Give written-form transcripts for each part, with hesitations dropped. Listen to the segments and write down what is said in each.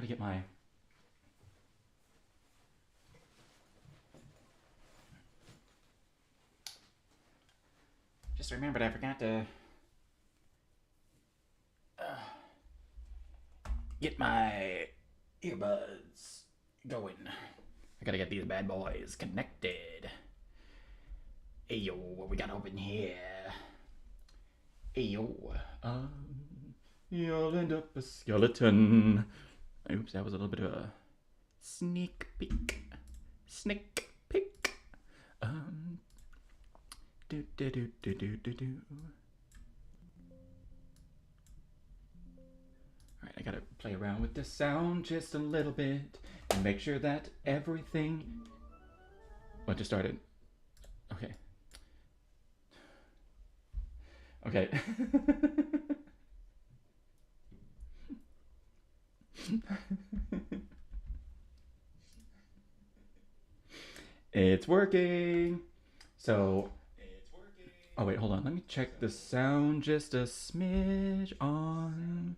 get my... Just remembered I forgot to get my earbuds going. I gotta get these bad boys connected. Ayo, what we got open here? Ayo, you'll end up a skeleton. Oops, that was a little bit of a sneak peek. Sneak peek. Do do do do do do do. Alright, I gotta play around with the sound just a little bit and make sure that everything... What just started? Okay. Okay. It's working. So... Oh wait, hold on. Let me check the sound just a smidge on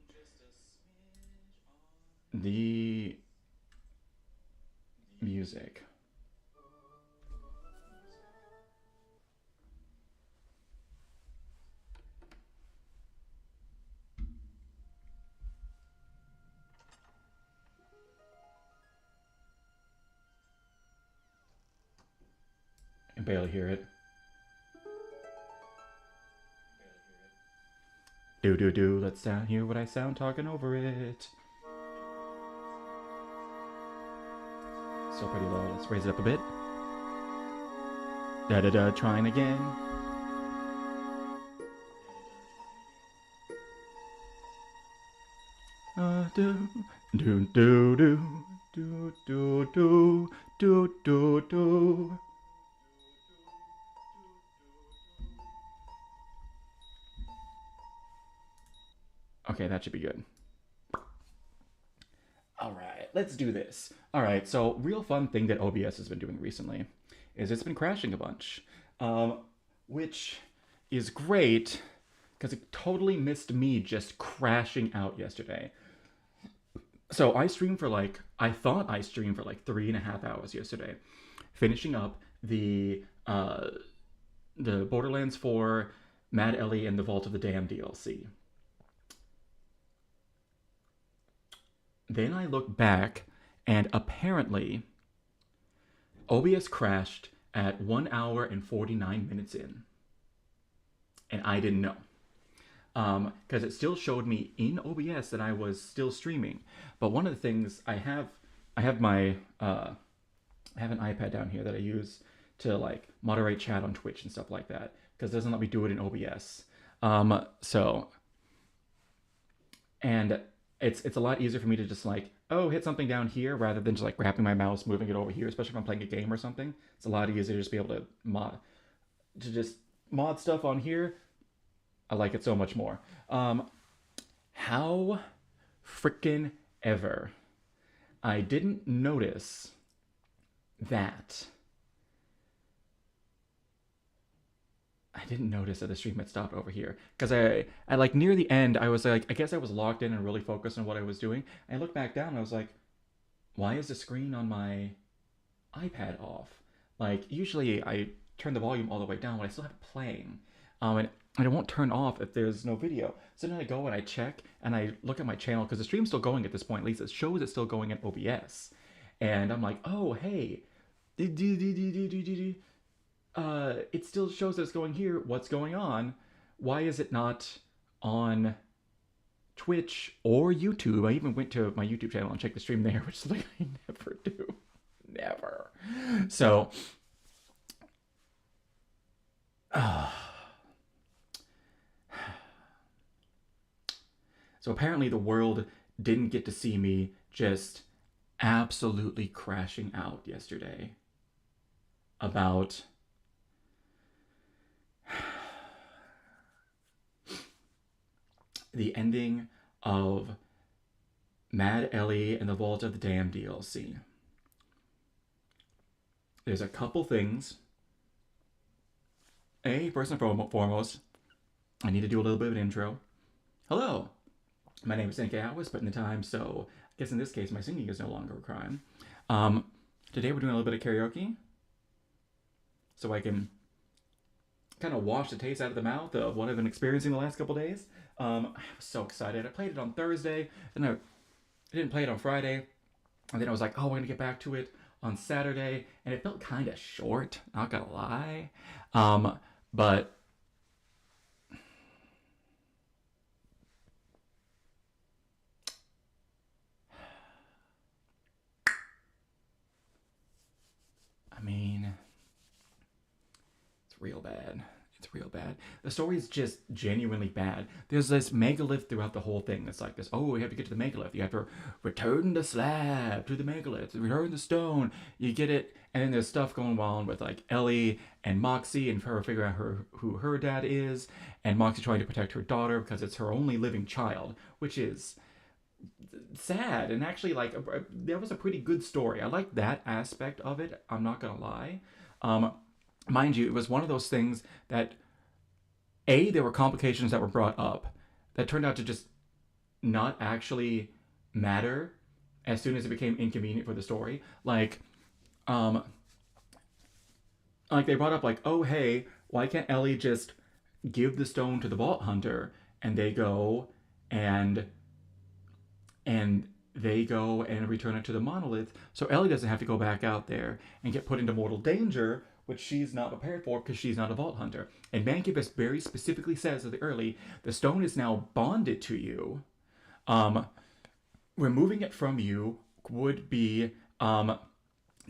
the music. I can barely hear it. Do do do, let's hear what I sound talking over it. Still pretty low. Let's raise it up a bit. Da da da, trying again. Do do do do do do do do do do. Okay, that should be good. All right, let's do this. All right, so real fun thing that OBS has been doing recently is it's been crashing a bunch, which is great because it totally missed me just crashing out yesterday. So I streamed for I thought I streamed for 3.5 hours yesterday, finishing up the Borderlands 4, Mad Ellie, and the Vault of the Dam DLC. Then I look back, and apparently OBS crashed at 1 hour and 49 minutes in. And I didn't know. Because it still showed me in OBS that I was still streaming. But one of the things I have my I have an iPad down here that I use to moderate chat on Twitch and stuff like that, because it doesn't let me do it in OBS. And it's a lot easier for me to just hit something down here rather than just grabbing my mouse, moving it over here, especially if I'm playing a game or something. It's a lot easier to just be able to mod stuff on here. I like it so much more. How frickin' ever I didn't notice that the stream had stopped over here, because I near the end I was I guess I was locked in and really focused on what I was doing. I looked back down and I was like, why is the screen on my iPad off? Usually I turn the volume all the way down, but I still have it playing, and it won't turn off if there's no video. So then I go and I check and I look at my channel, because the stream's still going at this point. At least it shows it's still going in OBS, and I'm like, oh hey, it still shows that it's going here. What's going on? Why is it not on Twitch or YouTube? I even went to my YouTube channel and checked the stream there, which is I never do. Never. So, so apparently the world didn't get to see me just absolutely crashing out yesterday about the ending of Mad Ellie and the Vault of the Dam DLC. There's a couple things. First and foremost, I need to do a little bit of an intro. Hello, My name is NK. I was put in the time, so I guess in this case, my singing is no longer a crime. Um, Today we're doing a little bit of karaoke, so I can kind of wash the taste out of the mouth of what I've been experiencing the last couple days. I was so excited. I played it on Thursday, and I didn't play it on Friday, and then I was like, oh, we're gonna get back to it on Saturday, and it felt kind of short. Not gonna lie, um, but I mean, it's real bad. It's real bad. The story is just genuinely bad. There's this megalith throughout the whole thing. It's like this. Oh, you have to get to the megalith. You have to return the slab to the megalith. Return the stone. You get it. And then there's stuff going on with like Ellie and Moxie and her figuring out who her dad is, and Moxie trying to protect her daughter because it's her only living child, which is sad. And actually, like, that was a pretty good story. I like that aspect of it. I'm not gonna lie. Um, Mind you, it was one of those things that there were complications that were brought up that turned out to just not actually matter as soon as it became inconvenient for the story. Um, like they brought up like, oh hey, why can't Ellie just give the stone to the Vault Hunter and they go and and they go and return it to the monolith so Ellie doesn't have to go back out there and get put into mortal danger, which she's not prepared for because she's not a Vault Hunter. And Mancubus very specifically says at the early, the stone is now bonded to you. Um, Removing it from you would be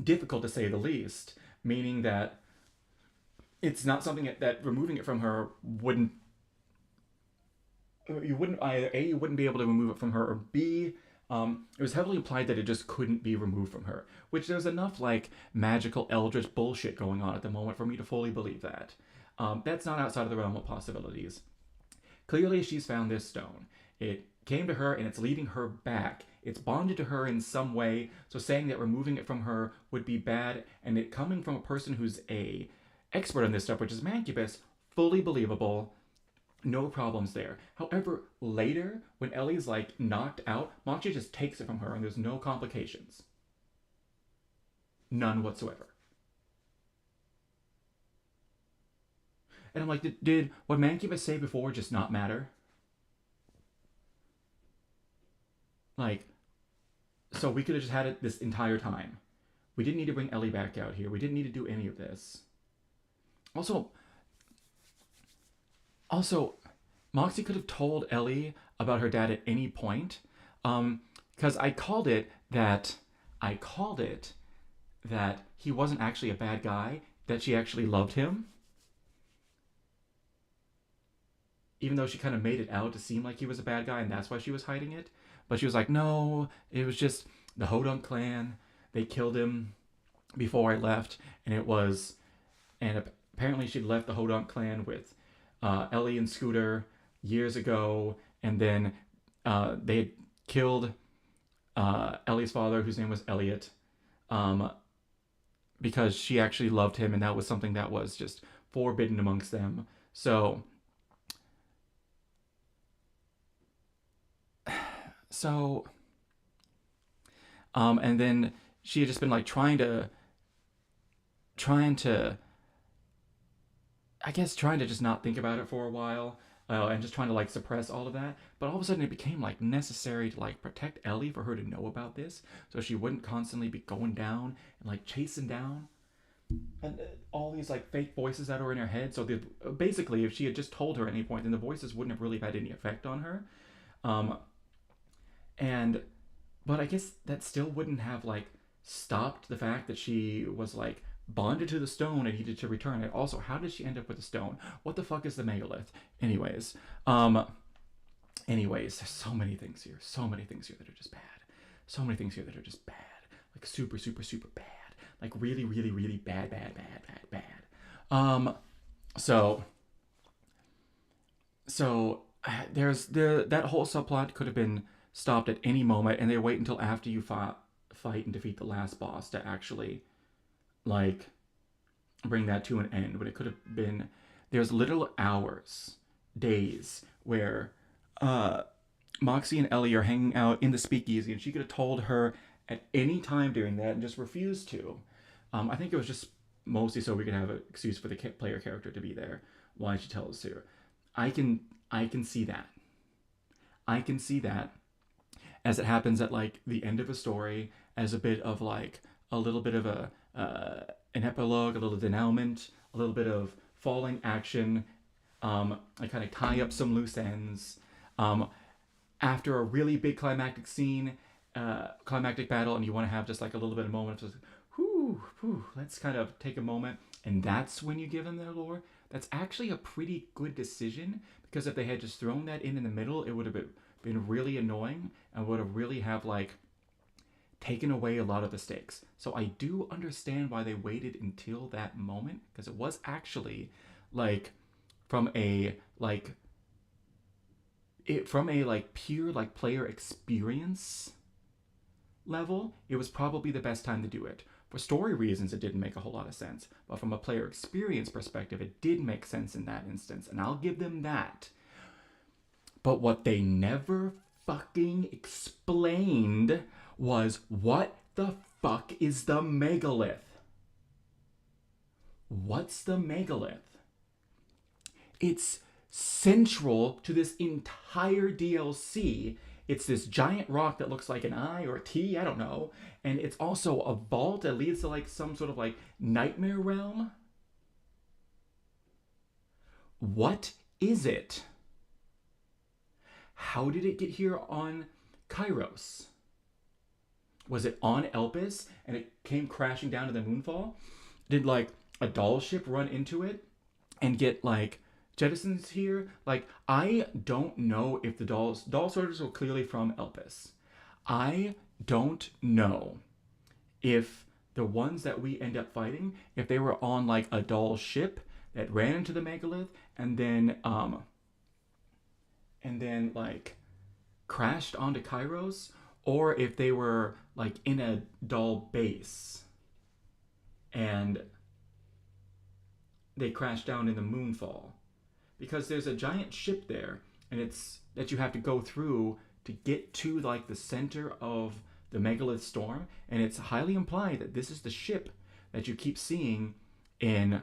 difficult to say the least, meaning that it's not something that removing it from her wouldn't you wouldn't either you wouldn't be able to remove it from her, or b it was heavily implied that it just couldn't be removed from her, which there's enough like magical eldritch bullshit going on at the moment for me to fully believe that. That's not outside of the realm of possibilities. Clearly, she's found this stone. It came to her and it's leading her back. It's bonded to her in some way, so saying that removing it from her would be bad, and it coming from a person who's a expert on this stuff, which is Mancubus, fully believable. No problems there. However, later, when Ellie's like knocked out, Moxie just takes it from her and there's no complications. None whatsoever. And I'm like, did what Mancubus say before just not matter? Like, so we could have just had it this entire time. We didn't need to bring Ellie back out here. We didn't need to do any of this. Also, also, Moxie could have told Ellie about her dad at any point, because I called it that he wasn't actually a bad guy, that she actually loved him, even though she kind of made it out to seem like he was a bad guy, and that's why she was hiding it. But she was like, no, it was just the Hodunk clan. They killed him before I left, and it was, and apparently she'd left the Hodunk clan with Ellie and Scooter years ago, and then they had killed Ellie's father, whose name was Elliot, um, because she actually loved him, and that was something that was just forbidden amongst them. So, so, and then she had just been like trying to, I guess, trying to just not think about it for a while, and just trying to like suppress all of that. But all of a sudden, it became like necessary to like protect Ellie for her to know about this, so she wouldn't constantly be going down and like chasing down and all these like fake voices that were in her head. So basically, if she had just told her at any point, then the voices wouldn't have really had any effect on her. Um, and but I guess that still wouldn't have like stopped the fact that she was like bonded to the stone and needed to return it. Also, how did she end up with the stone? What the fuck is the megalith? Anyways, um, there's so many things here. So many things here that are just bad. So many things here that are just bad. Like super, super, super bad. Like really, really, really bad, bad, bad, bad, bad. So there's that whole subplot could have been stopped at any moment, and they wait until after you fight and defeat the last boss to actually like bring that to an end. But it could have been, there's literal hours, days where Moxie and Ellie are hanging out in the speakeasy, and she could have told her at any time during that and just refused to. I think it was just mostly so we could have an excuse for the player character to be there. Why she tells us to. I can see that. I can see that as it happens at like the end of a story as a bit of like a little bit of a an epilogue, a little denouement, a little bit of falling action. I kind of tie up some loose ends. Um, After a really big climactic scene, climactic battle, and you want to have just like a little bit of moment of just, whoo, whoo, let's kind of take a moment, and that's when you give them their lore. That's actually a pretty good decision, because if they had just thrown that in the middle, it would have been really annoying and would have really have like taken away a lot of the stakes. So I do understand why they waited until that moment, because it was actually like from a like from a like pure like player experience level, it was probably the best time to do it. For story reasons, it didn't make a whole lot of sense, but from a player experience perspective, it did make sense in that instance, and I'll give them that. But what they never fucking explained was, what the fuck is the megalith? What's the megalith? It's central to this entire DLC. It's this giant rock that looks like an I or a T, I don't know. And it's also a vault that leads to like some sort of like nightmare realm. What is it? How did it get here on Kairos? Was it on Elpis and it came crashing down to the Moonfall? Did like a doll ship run into it and get like jettisons here? Like, I don't know if the doll soldiers were clearly from Elpis. I don't know if the ones that we end up fighting, if they were on like a doll ship that ran into the megalith and then like crashed onto Kairos, or if they were like in a doll base and they crashed down in the Moonfall. Because there's a giant ship there, and it's that you have to go through to get to like the center of the megalith storm, and it's highly implied that this is the ship that you keep seeing in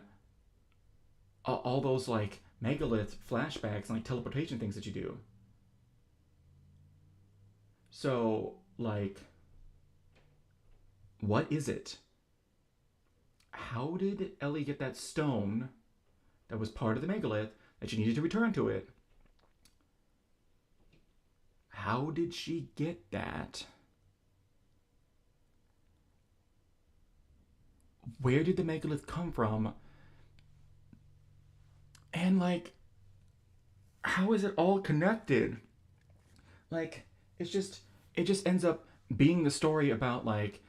all those like megalith flashbacks and like teleportation things that you do. So like, what is it? How did Ellie get that stone that was part of the megalith that she needed to return to it? How did she get that? Where did the megalith come from? And like, how is it all connected? Like, it just ends up being the story about like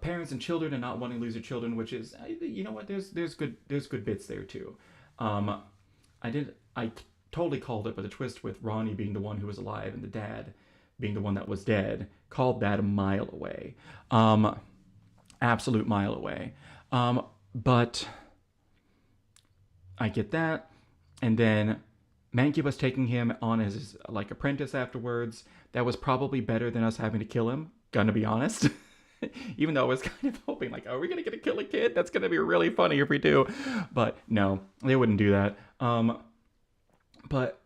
parents and children and not wanting to lose their children, which is, you know what, there's good bits there too. I totally called it, but the twist with Ronnie being the one who was alive and the dad being the one that was dead, called that a mile away. Absolute mile away. But I get that. And then Mankey was taking him on as his like apprentice afterwards. That was probably better than us having to kill him, gonna be honest. Even though I was kind of hoping, like, are we gonna get to kill a kid? That's gonna be really funny if we do. But no, they wouldn't do that. But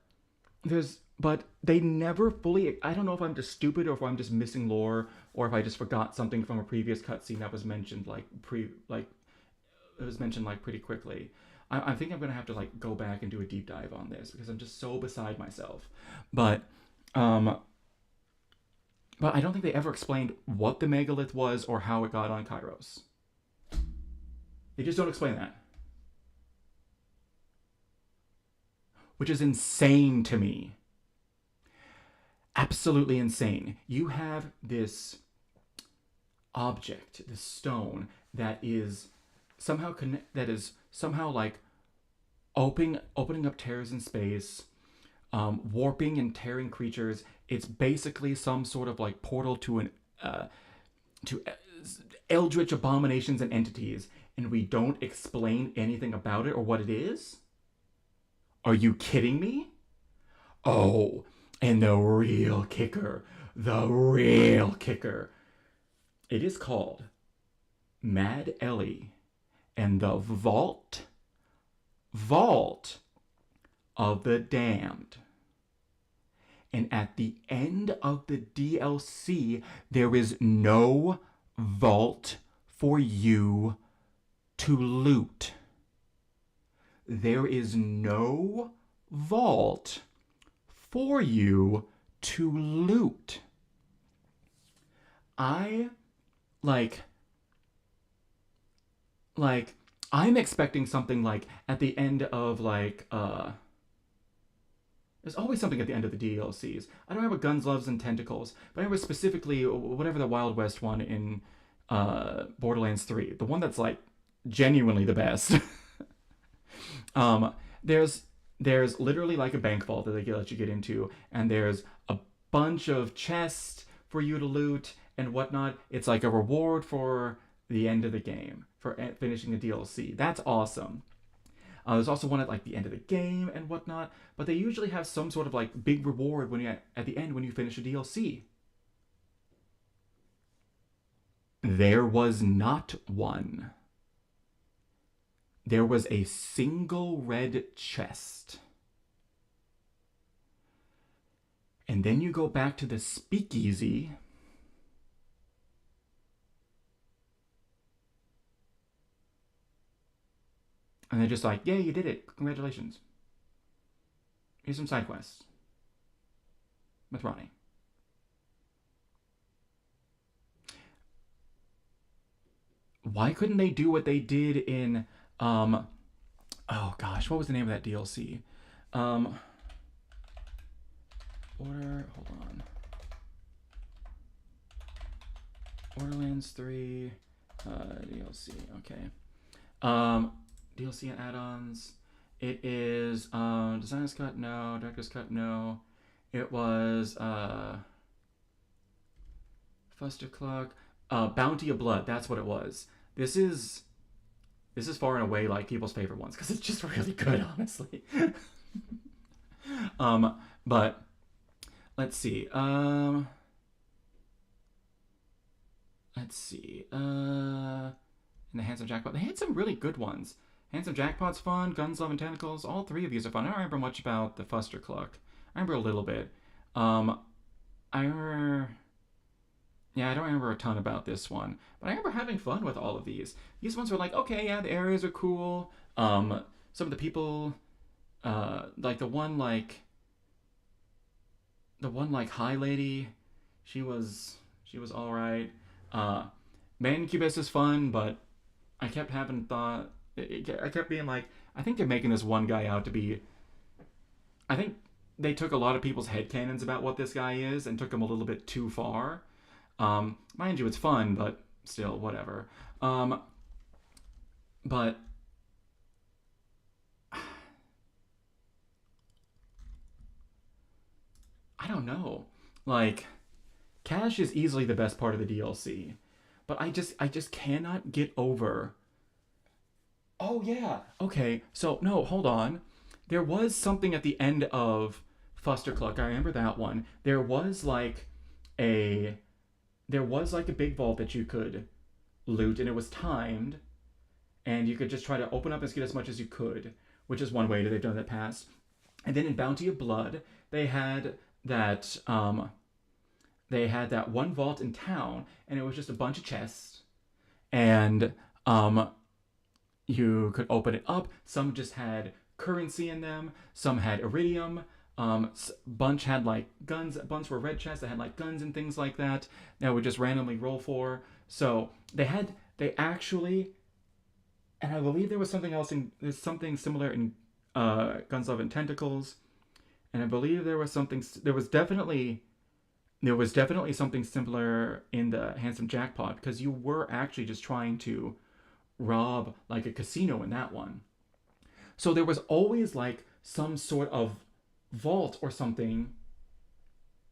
they never fully. I don't know if I'm just stupid or if I'm just missing lore or if I just forgot something from a previous cutscene that was mentioned it was mentioned like pretty quickly. I think I'm gonna have to like go back and do a deep dive on this because I'm just so beside myself. But I don't think they ever explained what the megalith was or how it got on Kairos. They just don't explain that. Which is insane to me. Absolutely insane. You have this object, this stone that is somehow like opening up tears in space, warping and tearing creatures. It's basically some sort of like portal to eldritch abominations and entities, and we don't explain anything about it or what it is? Are you kidding me? Oh, And the real kicker, it is called Mad Ellie and the Vault of the Damned. And at the end of the DLC, there is no vault for you to loot. There is no vault for you to loot. I like like I'm expecting something like at the end of there's always something at the end of the DLCs. I don't remember Guns, Loves, and Tentacles, but I remember specifically whatever the Wild West one in Borderlands 3, the one that's like genuinely the best. um, there's there's literally like a bank vault that they let you get into, and there's a bunch of chests for you to loot and whatnot. It's like a reward for the end of the game for finishing the DLC. That's awesome. There's also one at like the end of the game and whatnot, but they usually have some sort of like big reward when you at the end when you finish a DLC. There was not one. There was a single red chest. And then you go back to the speakeasy. And they're just like, yeah, you did it. Congratulations. Here's some side quests with Ronnie. Why couldn't they do what they did in oh gosh, what was the name of that DLC? Um hold on. Borderlands 3 DLC, okay. DLC and add-ons. It is Designer's Cut, no. Director's Cut, no. It was Fuster Clock. Bounty of Blood, that's what it was. This is far and away like people's favorite ones because it's just really good, honestly. But let's see. Let's see. In the Handsome Jackpot, they had some really good ones. Handsome Jackpot's fun. Guns, Love, and Tentacles. All three of these are fun. I don't remember much about the Fuster Cluck. I remember a little bit. I remember. Yeah, I don't remember a ton about this one, but I remember having fun with all of these. These ones were like, okay, yeah, the areas are cool. Some of the people, like the one like High Lady, she was all right. Mancubus is fun, but I kept having thought. I kept being like, I think they're making this one guy out to be. I think they took a lot of people's headcanons about what this guy is and took him a little bit too far. Mind you, it's fun, but still, whatever. But I don't know. Like, Cash is easily the best part of the DLC, but I just cannot get over. Oh yeah. Okay. So no, hold on. There was something at the end of Fuster Cluck. I remember that one. A there was like a big vault that you could loot, and it was timed, and you could just try to open up and get as much as you could, which is one way that they've done it in the past. And then in Bounty of Blood, they had that one vault in town, and it was just a bunch of chests, and you could open it up. Some just had currency in them. Some had iridium. Bunch had like guns. A bunch were red chests that had like guns and things like that. That would just randomly roll for. So they actually, and I believe there was something else there's something similar in Guns, Love, and Tentacles, and I believe there was definitely something similar in the Handsome Jackpot, because you were actually just trying to rob like a casino in that one. So there was always like some sort of vault or something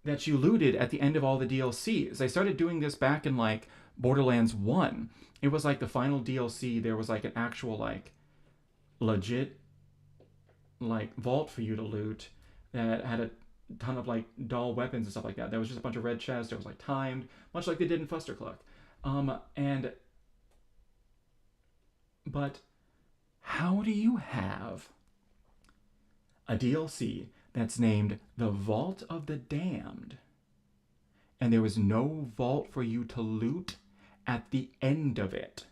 that you looted at the end of all the DLCs. They started doing this back in like Borderlands 1. It was like the final DLC, there was like an actual like legit like vault for you to loot that had a ton of like dull weapons and stuff like that. There was just a bunch of red chests. It was like timed, much like they did in Fustercluck. And but how do you have a DLC that's named The Vault of the Damned, and there was no vault for you to loot at the end of it?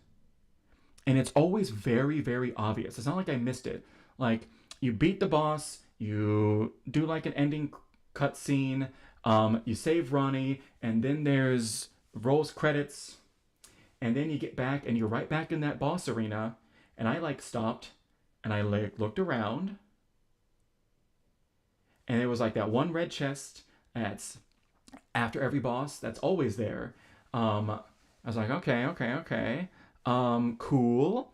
And it's always very, very obvious. It's not like I missed it. Like, you beat the boss, you do like an ending cutscene, you save Ronnie, and then there's rolls credits, and then you get back and you're right back in that boss arena. And I like stopped and I like looked around, and it was like that one red chest that's after every boss that's always there. I was like, okay, okay, okay, cool.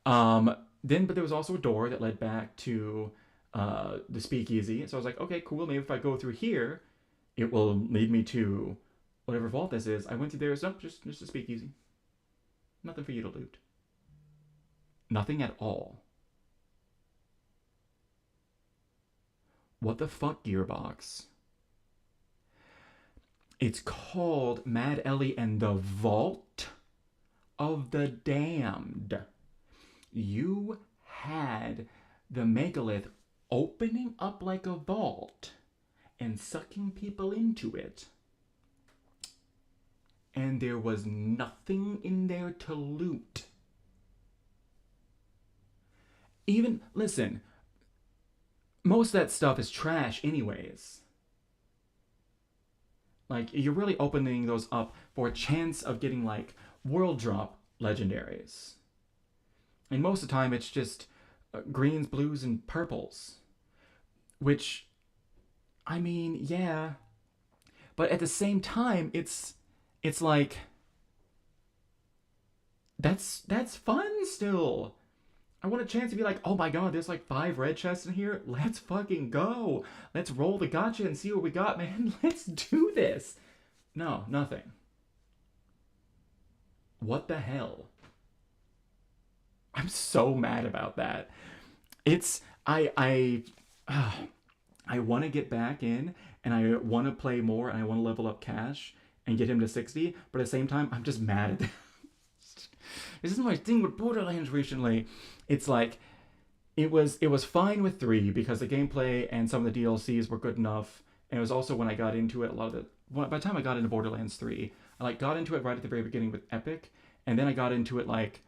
Then, but there was also a door that led back to the speakeasy. So I was like, okay, cool. Maybe if I go through here, it will lead me to whatever vault this is. I went through there. So nope, just a speakeasy. Nothing for you to loot. Nothing at all. What the fuck, Gearbox? It's called Mad Ellie and the Vault of the Damned. You had the megalith opening up like a vault and sucking people into it. And there was nothing in there to loot. Even, listen, most of that stuff is trash anyways. Like, you're really opening those up for a chance of getting, like, world drop legendaries. And most of the time, it's just greens, blues, and purples. Which, I mean, yeah. But at the same time, it's like, that's fun still. I want a chance to be like, oh my god, there's like 5 red chests in here. Let's fucking go. Let's roll the gacha and see what we got, man. Let's do this. No, nothing. What the hell? I'm so mad about that. It's I want to get back in, and I want to play more, and I want to level up Cash and get him to 60, but at the same time, I'm just mad at that. This is my thing with Borderlands recently. It's like, it was fine with 3 because the gameplay and some of the DLCs were good enough, and it was also when I got into it, by the time I got into Borderlands 3, I like got into it right at the very beginning with Epic, and then I got into it like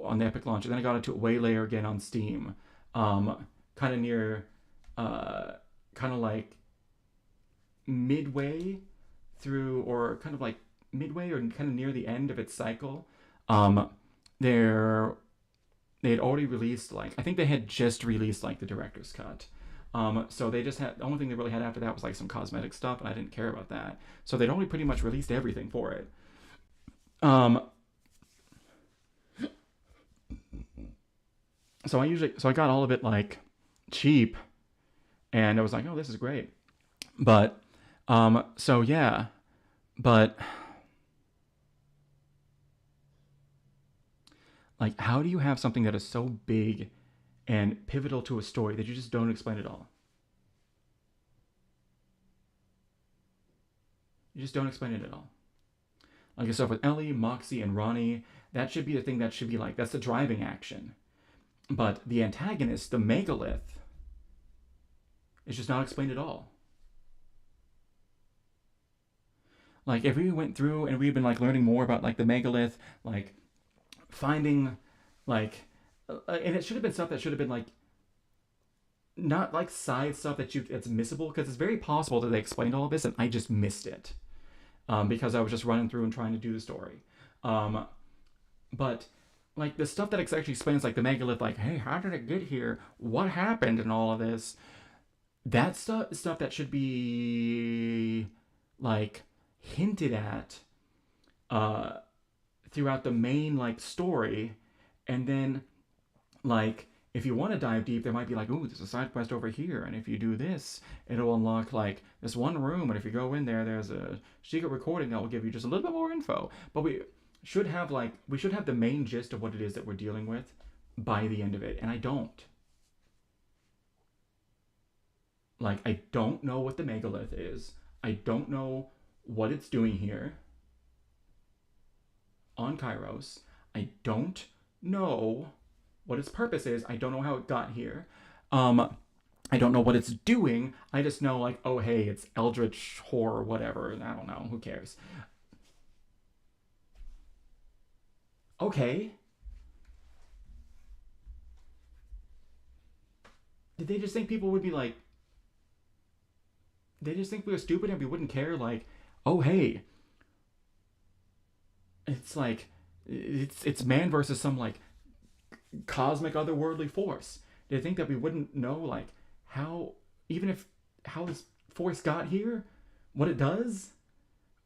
on the Epic launch, and then I got into it way later again on Steam, kind of near, kind of like midway through, or kind of like midway or kind of near the end of its cycle. They had already released, like, I think they had just released like the director's cut. So they just had, the only thing they really had after that was like some cosmetic stuff, and I didn't care about that. So they'd already pretty much released everything for it. So I got all of it like cheap, and I was like, oh, this is great. But so yeah, but like, how do you have something that is so big and pivotal to a story that you just don't explain at all? You just don't explain it at all. Like I said with Ellie, Moxie, and Ronnie, that should be the thing that should be like, that's the driving action. But the antagonist, the megalith, is just not explained at all. Like, if we went through and we've been like learning more about like the megalith, like finding like, and it should have been stuff that should have been like, not like side stuff that's missable, because it's very possible that they explained all of this and I just missed it, because I was just running through and trying to do the story. But like the stuff that actually explains like the megalith, like, hey, how did it get here? What happened and all of this? That stuff that should be like hinted at throughout the main like story, and then like, if you want to dive deep, there might be like, ooh, there's a side quest over here, and if you do this, it'll unlock like this one room, and if you go in there, there's a secret recording that will give you just a little bit more info. But we should have the main gist of what it is that we're dealing with by the end of it, and I don't. Like, I don't know what the megalith is. I don't know what it's doing here on Kairos. I don't know what its purpose is. I don't know how it got here. Um, I don't know what it's doing. I just know, like, oh, hey, it's Eldritch Horror, whatever. I don't know. Who cares? Okay. Did they just think people would be like, they just think we were stupid and we wouldn't care? Like, oh, hey, it's like, it's man versus some, like, cosmic otherworldly force. Did they think that we wouldn't know, like, how, even if, how this force got here? What it does?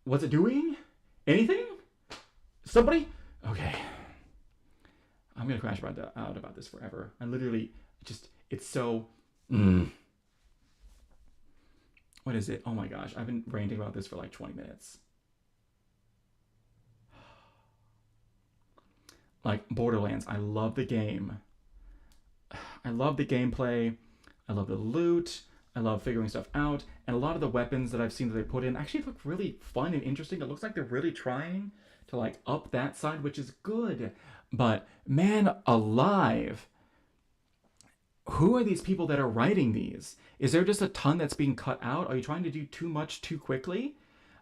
What's it doing? Anything? Somebody? Okay. I'm gonna crash out about this forever. I literally just, it's so. What is it? Oh my gosh, I've been ranting about this for like 20 minutes. Like Borderlands, I love the game. I love the gameplay. I love the loot. I love figuring stuff out. And a lot of the weapons that I've seen that they put in actually look really fun and interesting. It looks like they're really trying to like up that side, which is good. But man alive, who are these people that are writing these? Is there just a ton that's being cut out? Are you trying to do too much too quickly?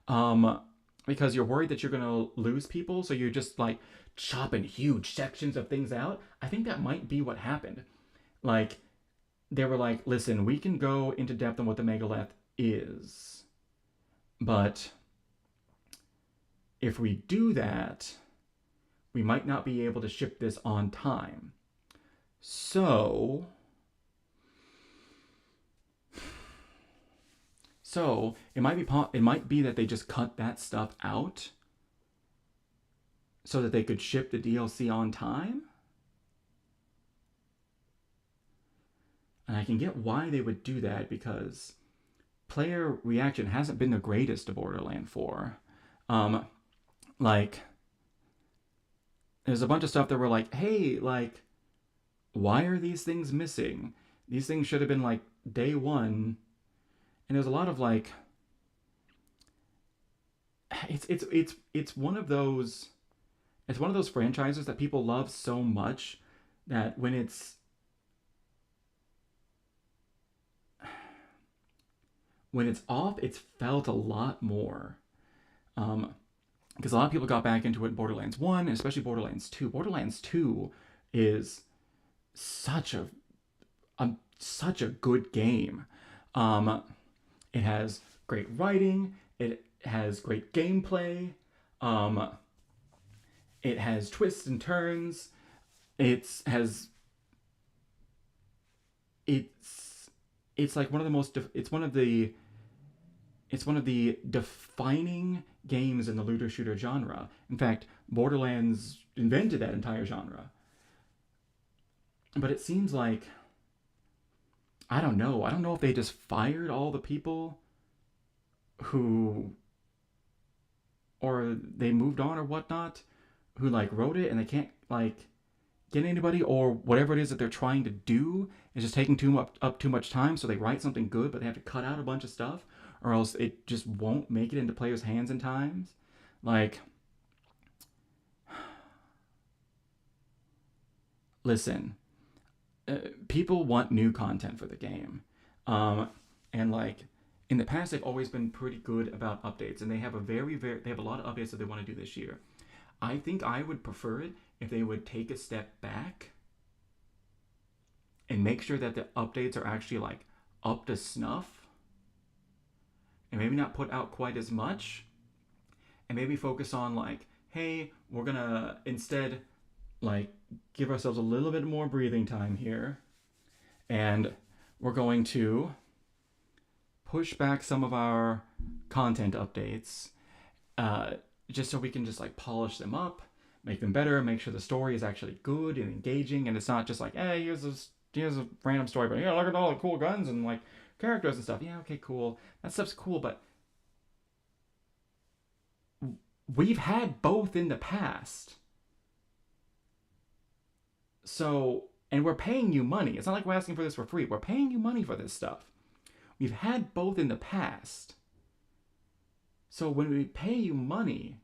Um, because you're worried that you're gonna lose people, so you're just like chopping huge sections of things out. I think that might be what happened. Like they were like, listen, we can go into depth on what the megalith is, but if we do that, we might not be able to ship this on time. So it might be that they just cut that stuff out so that they could ship the DLC on time. And I can get why they would do that because player reaction hasn't been the greatest to Borderland 4. Like there's a bunch of stuff that were like, hey, like, why are these things missing? These things should have been like day one. And there's a lot of like, it's one of those, it's one of those franchises that people love so much that when it's off, it's felt a lot more. Because a lot of people got back into it in Borderlands 1, and especially Borderlands 2. Borderlands 2 is such a good game. It has great writing. It has great gameplay. Um, it has twists and turns. It's like one of the most. It's one of the defining games in the looter shooter genre. In fact, Borderlands invented that entire genre. But it seems like I don't know. I don't know if they just fired all the people who or they moved on or whatnot who like wrote it and they can't like get anybody or whatever it is that they're trying to do is just taking up too much time, so they write something good but they have to cut out a bunch of stuff or else it just won't make it into players' hands in times. Like listen, people want new content for the game. And like in the past they've always been pretty good about updates and they have they have a lot of updates that they want to do this year. I think I would prefer it if they would take a step back and make sure that the updates are actually like up to snuff and maybe not put out quite as much and maybe focus on like, hey, we're gonna instead like give ourselves a little bit more breathing time here and we're going to push back some of our content updates just so we can just like polish them up, make them better, make sure the story is actually good and engaging, and it's not just like, hey, here's a random story, but yeah, look at all the cool guns and like characters and stuff. Yeah, okay, cool. That stuff's cool, but we've had both in the past. So, and we're paying you money. It's not like we're asking for this for free. We're paying you money for this stuff. We've had both in the past. So when we pay you money,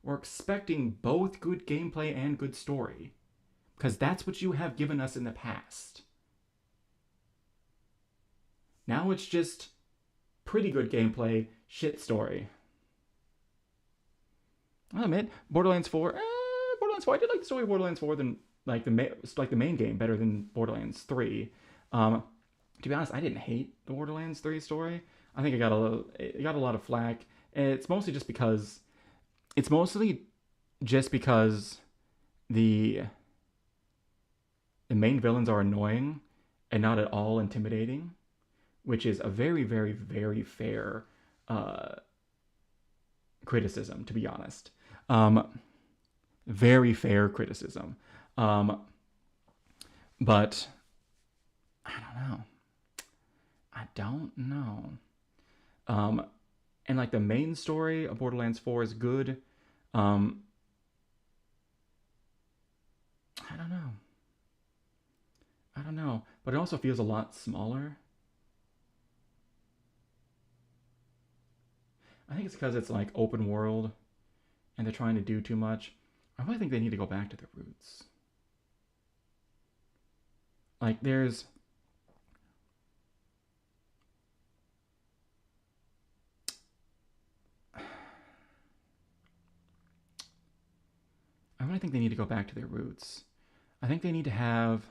we're expecting both good gameplay and good story. Because that's what you have given us in the past. Now it's just pretty good gameplay, shit story. I'll admit, Borderlands 4, Borderlands 4, I did like the story of Borderlands 4 than like the main game better than Borderlands 3. To be honest, I didn't hate the Borderlands 3 story. I think it got a lot of flack. It's mostly just because the main villains are annoying and not at all intimidating, which is a very, very, very fair criticism, to be honest. Very fair criticism. But I don't know. And like the main story of Borderlands 4 is good. I don't know. But it also feels a lot smaller. I think it's because it's like open world and they're trying to do too much. I really think they need to go back to their roots. Like there's I really think they need to go back to their roots. I think they need to have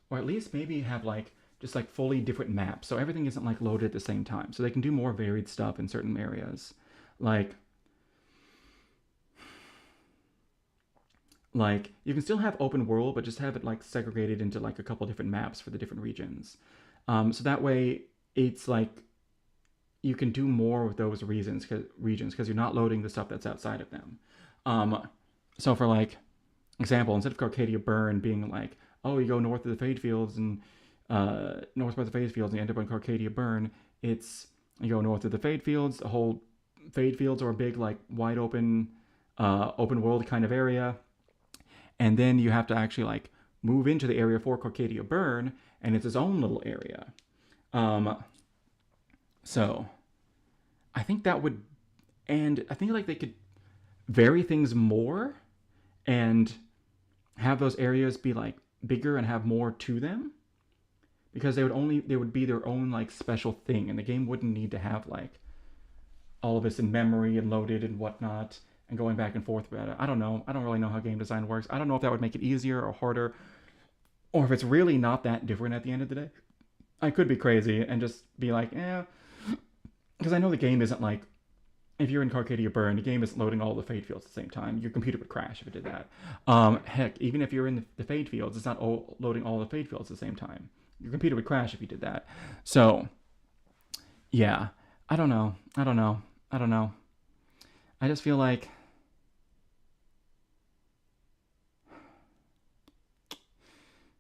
or at least maybe have like just like fully different maps so everything isn't like loaded at the same time, so they can do more varied stuff in certain areas. like like you can still have open world but just have it like segregated into like a couple different maps for the different regions, so that way it's like you can do more with those regions because you're not loading the stuff that's outside of them. So for like example, instead of Carcadia Burn being like, oh, you go north of the Fade Fields and northwest of the Fade Fields and you end up on Carcadia Burn, it's you go north of the Fade Fields. The whole Fade Fields are a big like wide open open world kind of area, and then you have to actually like move into the area for Carcadia Burn, and it's its own little area. So I think that would, and I think like they could vary things more and have those areas be like bigger and have more to them, because they would be their own like special thing, and the game wouldn't need to have like all of this in memory and loaded and whatnot and going back and forth about it. I don't know. I don't really know how game design works. I don't know if that would make it easier or harder, or if it's really not that different at the end of the day. I could be crazy and just be like, because I know the game isn't like, if you're in Carcadia Burn, the game isn't loading all the Fade Fields at the same time. Your computer would crash if it did that. Heck, even if you're in the Fade Fields, it's not loading all the Fade Fields at the same time. Your computer would crash if you did that. So, yeah, I don't know. I just feel like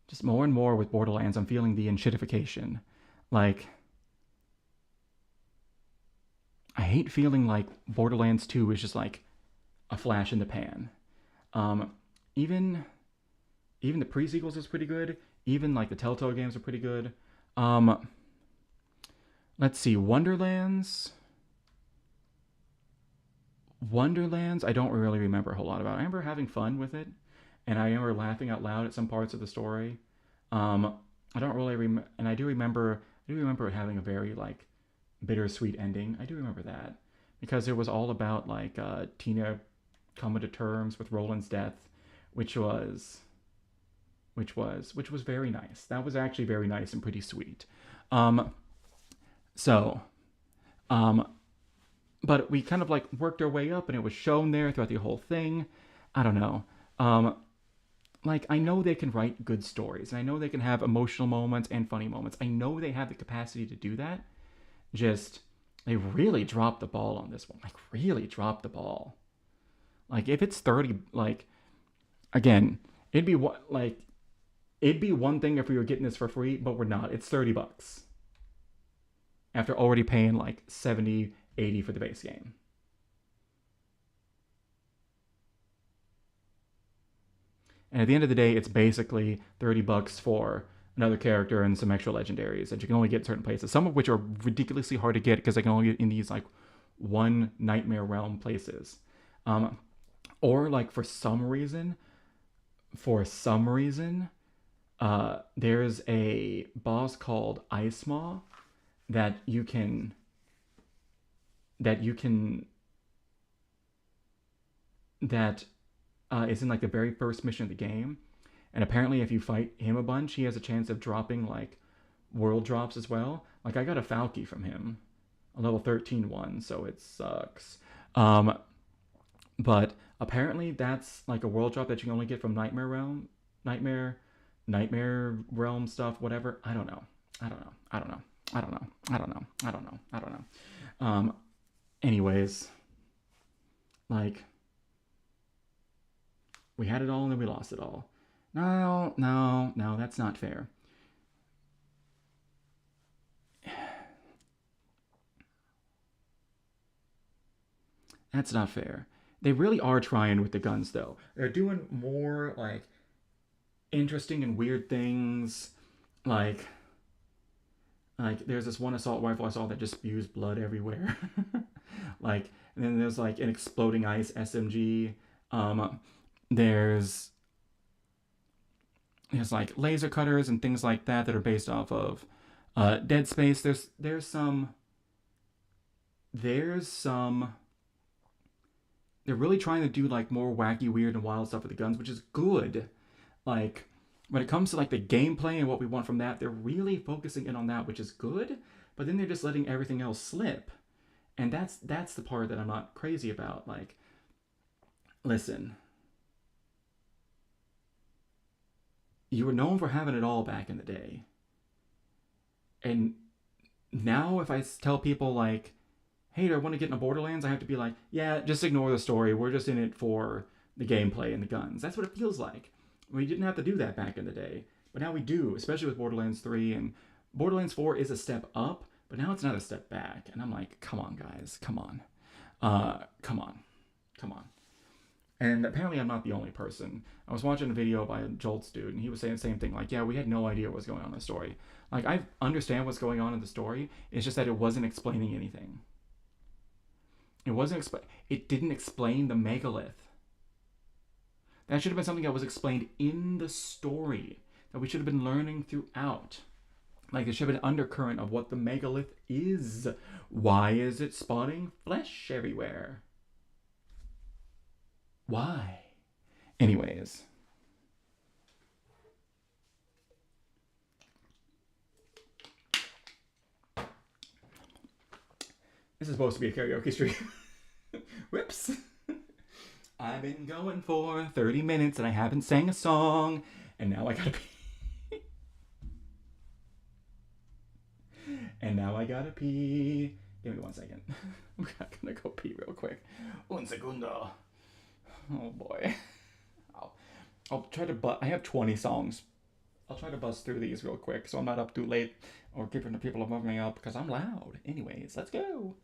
just more and more with Borderlands, I'm feeling the enshittification. Like, I hate feeling like Borderlands 2 is just like a flash in the pan. Even the pre-sequels is pretty good. Even like the Telltale games are pretty good. Let's see, Wonderlands, I don't really remember a whole lot about. I remember having fun with it, and I remember laughing out loud at some parts of the story. I don't really and I do remember it having a very like bittersweet ending. I do remember that because it was all about like Tina coming to terms with Roland's death, which was very nice. That was actually very nice and pretty sweet. So, but we kind of like worked our way up, and it was shown there throughout the whole thing. I don't know. Like, I know they can write good stories, and I know they can have emotional moments and funny moments. I know they have the capacity to do that. Just, they really dropped the ball on this one. Like, really dropped the ball. Like, if it's 30, like, again, it'd be what, like, it'd be one thing if we were getting this for free, but we're not. It's $30 after already paying like 70, 80 for the base game. And at the end of the day, it's basically $30 for another character and some extra legendaries that you can only get certain places. Some of which are ridiculously hard to get because they can only get in these like one Nightmare Realm places. Um, or like for some reason, there's a boss called Ice Maw that you can that you can that is in like the very first mission of the game. And apparently, if you fight him a bunch, he has a chance of dropping like world drops as well. Like I got a Falky from him, a level 13 one, so it sucks. Um, but apparently, that's like a world drop that you can only get from Nightmare, Nightmare Realm stuff, whatever. I don't know. I don't know. I don't know. I don't know. I don't know. I don't know. I don't know. Anyways, like we had it all and then we lost it all. No, no, no, that's not fair. That's not fair. They really are trying with the guns though. They're doing more like interesting and weird things. Like there's this one assault rifle I saw that just spews blood everywhere. Like and then there's like an exploding ice SMG. There's there's like laser cutters and things like that that are based off of Dead Space. There's some they're really trying to do like more wacky, weird, and wild stuff with the guns, which is good. Like when it comes to like the gameplay and what we want from that, they're really focusing in on that, which is good. But then they're just letting everything else slip, and that's the part that I'm not crazy about. Like, listen, you were known for having it all back in the day, and now if I tell people like, hey, do I want to get into Borderlands? I have to be like, yeah, just ignore the story. We're just in it for the gameplay and the guns. That's what it feels like. We didn't have to do that back in the day, but now we do, especially with Borderlands 3. And Borderlands 4 is a step up, but now it's not a step back. And I'm like, come on, guys, come on. Come on. Come on. And apparently, I'm not the only person. I was watching a video by a Jolts dude, and he was saying the same thing. Like, yeah, we had no idea what was going on in the story. Like, I understand what's going on in the story. It's just that it wasn't explaining anything. It wasn't. It didn't explain the megalith. That should have been something that was explained in the story that we should have been learning throughout. Like there should have been an undercurrent of what the megalith is. Why is it spawning flesh everywhere? Why? Anyways, this is supposed to be a karaoke stream. Whoops. I've been going for 30 minutes and I haven't sang a song, and now I gotta pee. And now I gotta pee. Give me 1 second. I'm gonna go pee real quick. Un segundo. Oh boy. I'll, I'll try to I have 20 songs. I'll try to buzz through these real quick so I'm not up too late or keeping the people above me up because I'm loud. Anyways, let's go.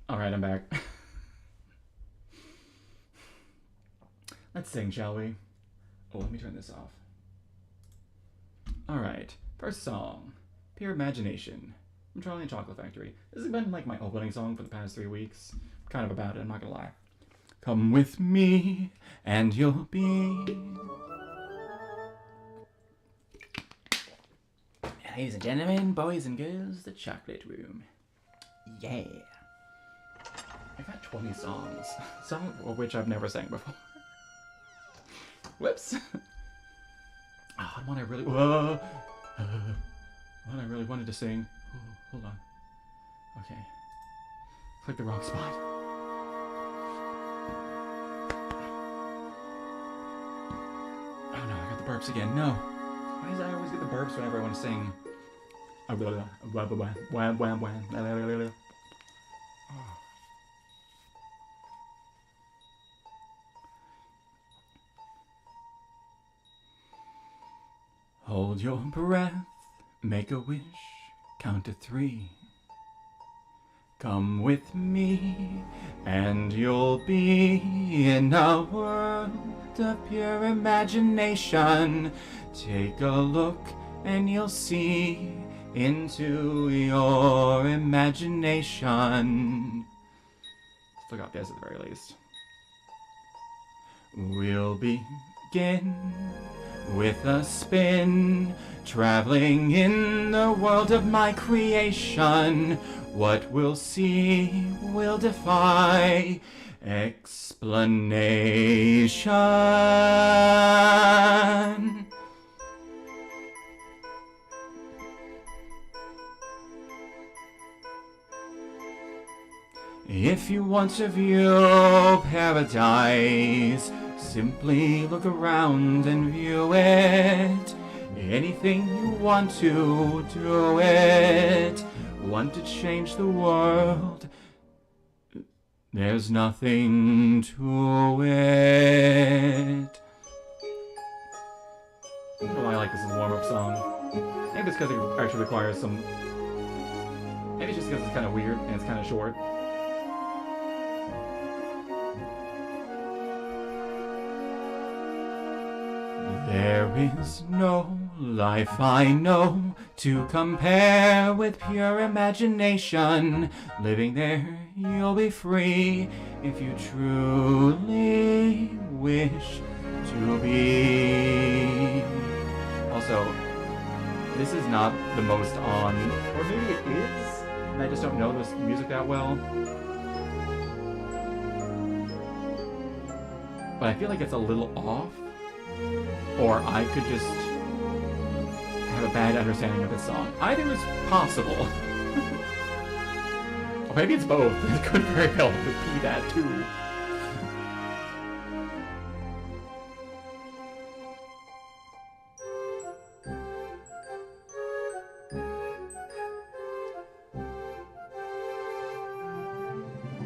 Alright, I'm back. Let's sing, shall we? Oh, let me turn this off. Alright, first song. Pure Imagination from Charlie and Chocolate Factory. This has been like my opening song for the past 3 weeks. Kind of about it, I'm not gonna lie. Come with me, and you'll be... Ladies and gentlemen, boys and girls, the chocolate room. Yeah. I've had 20 songs, some of which I've never sang before. Whoops. Oh, one I really... Whoa. One I really wanted to sing. Oh, hold on. Okay. Click the wrong spot. Oh no, I got the burps again. No. Why does I always get the burps whenever I want to sing? Hold your breath, make a wish, count to 3. Come with me, and you'll be in a world of pure imagination. Take a look, and you'll see into your imagination. Still got this at the very least. We'll begin with a spin, traveling in the world of my creation. What we'll see will defy explanation. If you want to view paradise, simply look around and view it. Anything you want to, do it. Want to change the world, there's nothing to it. I don't know why I like this as a warm-up song. Maybe it's because it actually requires some... Maybe it's just because it's kind of weird and it's kind of short. There is no life I know to compare with pure imagination. Living there, you'll be free if you truly wish to be. Also, this is not the most on, or maybe it is, and I just don't know this music that well. But I feel like it's a little off. Or I could just have a bad understanding of this song. Either is possible. Or maybe it's both. It could very well be that too.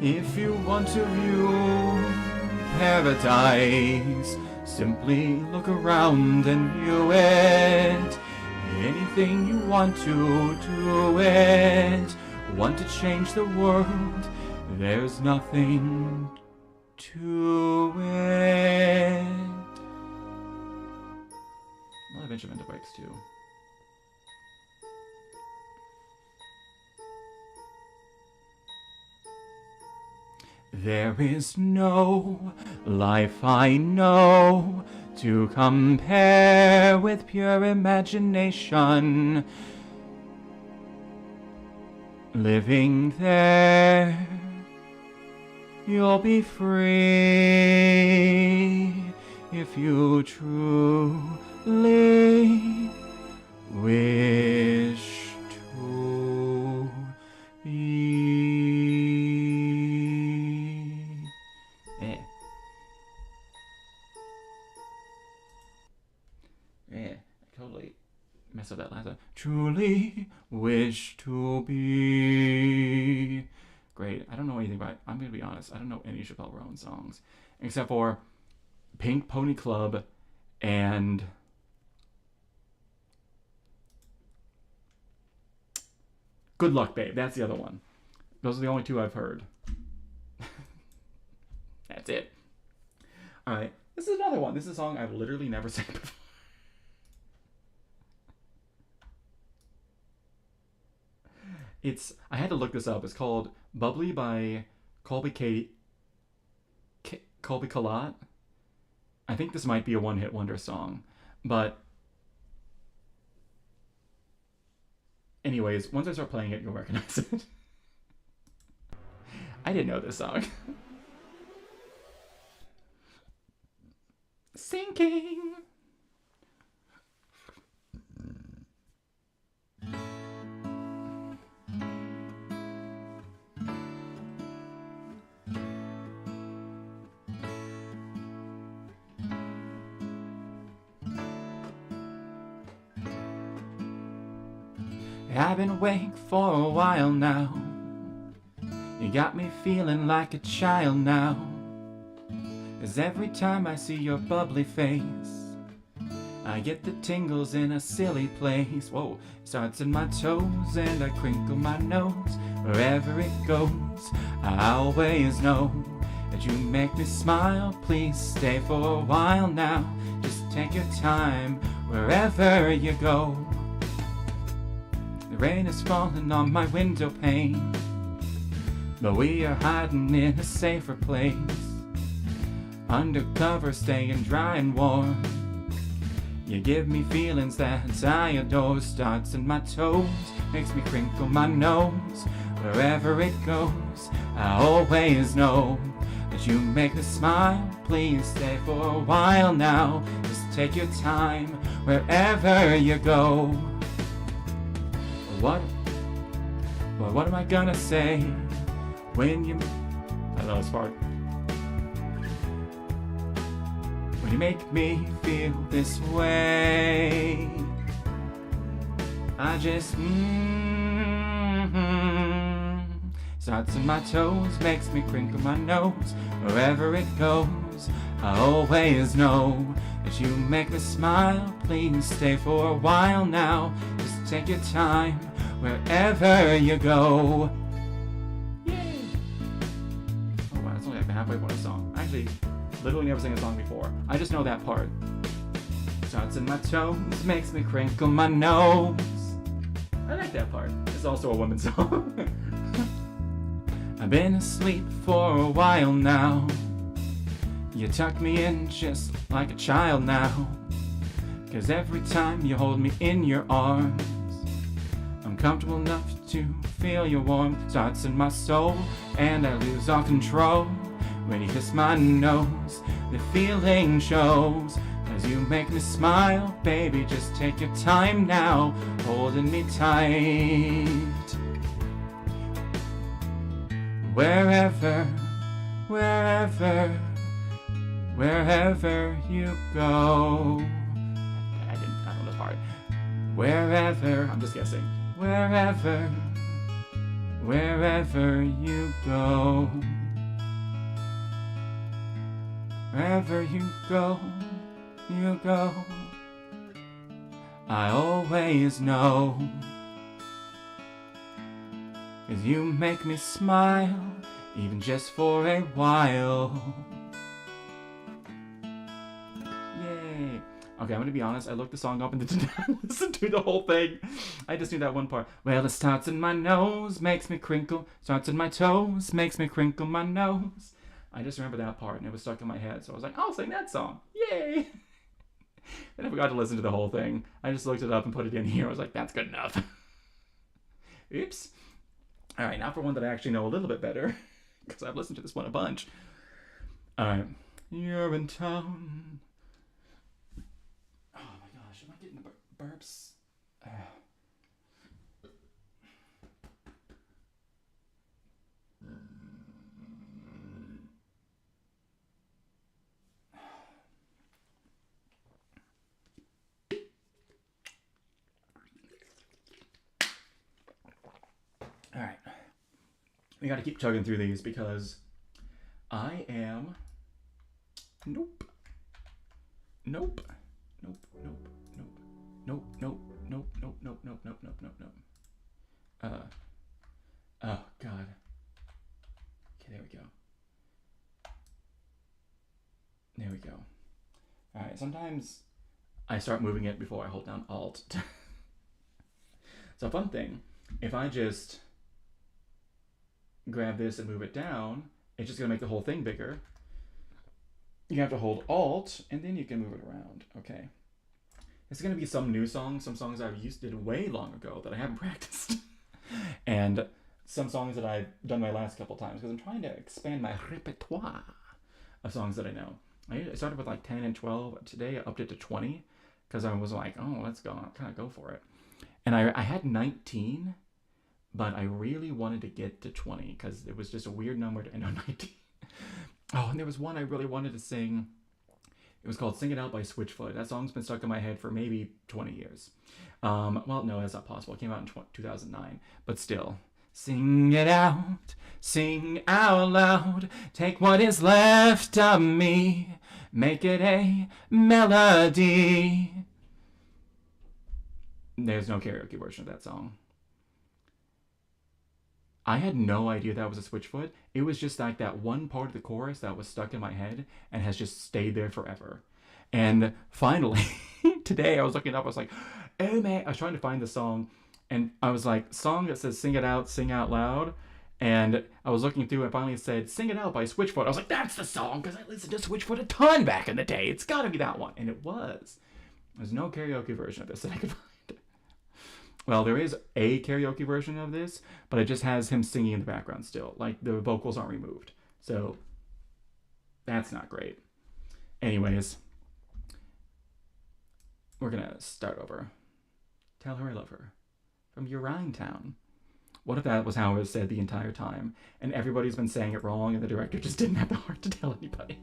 If you want to view paradise, simply look around and view it. Anything you want to, do it. Want to change the world, there's nothing to it. A lot of instrumental breaks too. There is no life I know to compare with pure imagination. Living there, you'll be free if you truly wish to be. Mess up that last one. Truly wish to be. Great. I don't know anything about... I'm going to be honest. I don't know any Chappelle Roan songs. Except for Pink Pony Club and... Good Luck, Babe. That's the other one. Those are the only two I've heard. That's it. All right, this is another one. This is a song I've literally never sang before. I had to look this up. It's called Bubbly by Colby Colby. I think this might be a one-hit wonder song, but anyways, once I start playing it, you'll recognize it. I didn't know this song. Sinking. I've been awake for a while now. You got me feeling like a child now. 'Cause every time I see your bubbly face, I get the tingles in a silly place. Whoa, starts in my toes and I crinkle my nose. Wherever it goes, I always know that you make me smile. Please stay for a while now. Just take your time wherever you go. The rain is falling on my window pane, but we are hiding in a safer place. Undercover, staying dry and warm. You give me feelings that I adore. Starts in my toes, makes me crinkle my nose. Wherever it goes, I always know that you make me smile. Please stay for a while now. Just take your time wherever you go. What am I gonna say when you... I don't know this part. When you make me feel this way, I just starts in my toes, makes me crinkle my nose. Wherever it goes, I always know that you make me smile. Please stay for a while now. Just take your time wherever you go. Yay! Oh wow, it's only like halfway point of the song. Actually, literally never sang a song before. I just know that part. Starts in my toes, makes me crinkle my nose. I like that part. It's also a woman's song. I've been asleep for a while now. You tuck me in just like a child now. 'Cause every time you hold me in your arms, I'm comfortable enough to feel your warmth. Starts in my soul and I lose all control. When you kiss my nose, the feeling shows. 'Cause you make me smile, baby, just take your time now. Holding me tight. Wherever you go. I don't know the part. Wherever, I'm just guessing. Wherever you go. Wherever you go. I always know. 'Cause you make me smile, even just for a while. Yay. Okay, I'm gonna be honest, I looked the song up and did not listen to the whole thing. I just knew that one part. Well, it starts in my nose, makes me crinkle. Starts in my toes, makes me crinkle my nose. I just remember that part and it was stuck in my head, so I was like, I'll sing that song. Yay! Then I forgot to listen to the whole thing. I just looked it up and put it in here. I was like, that's good enough. Oops. Alright, now for one that I actually know a little bit better, because I've listened to this one a bunch. Alright. You're in town. Oh my gosh, am I getting the burps? Alright. We gotta keep chugging through these because I am... Nope. Nope. Nope. Nope. Nope. Nope. Nope. Nope. Nope. Nope. Nope. Nope. Nope. Nope. Nope. Oh God. Alright, sometimes I start moving it before I hold down Alt. So fun thing, if I just grab this and move it down, it's just gonna make the whole thing bigger. You have to hold Alt, and then you can move it around. Okay. It's gonna be some new songs, some songs I've did way long ago that I haven't practiced, and some songs that I've done my last couple times because I'm trying to expand my repertoire of songs that I know. I started with like 10 and 12. Today I upped it to 20 because I was like, oh, let's go, kind of go for it. And I had 19, but I really wanted to get to 20 because it was just a weird number to end on 19. Oh, and there was one I really wanted to sing. It was called Sing It Out by Switchfoot. That song's been stuck in my head for maybe 20 years. Well, no, that's not possible. It came out in 2009. But still. Sing it out, sing out loud. Take what is left of me. Make it a melody. There's no karaoke version of that song. I had no idea that was a Switchfoot. It was just like that one part of the chorus that was stuck in my head and has just stayed there forever. And finally, today I was looking up, I was like, oh man, I was trying to find the song, and I was like, song that says sing it out, sing out loud. And I was looking through and finally it said Sing It Out by Switchfoot. I was like, that's the song, because I listened to Switchfoot a ton back in the day. It's gotta be that one. And it was. There's no karaoke version of this that I could find. Well, there is a karaoke version of this, but it just has him singing in the background still. Like, the vocals aren't removed. So, that's not great. Anyways, we're gonna start over. Tell Her I Love Her. From Urinetown. What if that was how it was said the entire time, and everybody's been saying it wrong, and the director just didn't have the heart to tell anybody?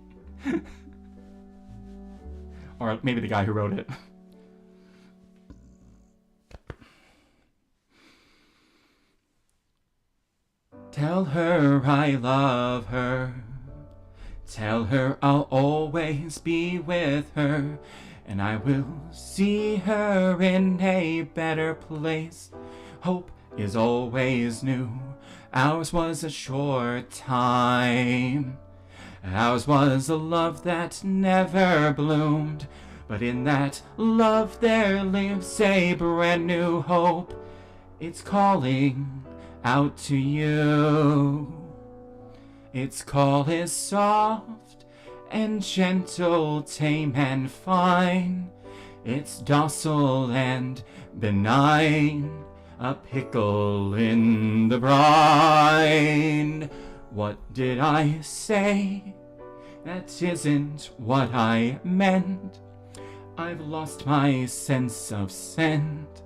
Or maybe the guy who wrote it. Tell her I love her. Tell her I'll always be with her. And I will see her in a better place. Hope is always new. Ours was a short time. Ours was a love that never bloomed. But in that love there lives a brand new hope. It's calling out to you. Its call is soft and gentle, tame and fine. It's docile and benign, a pickle in the brine. What did I say? That isn't what I meant. I've lost my sense of scent.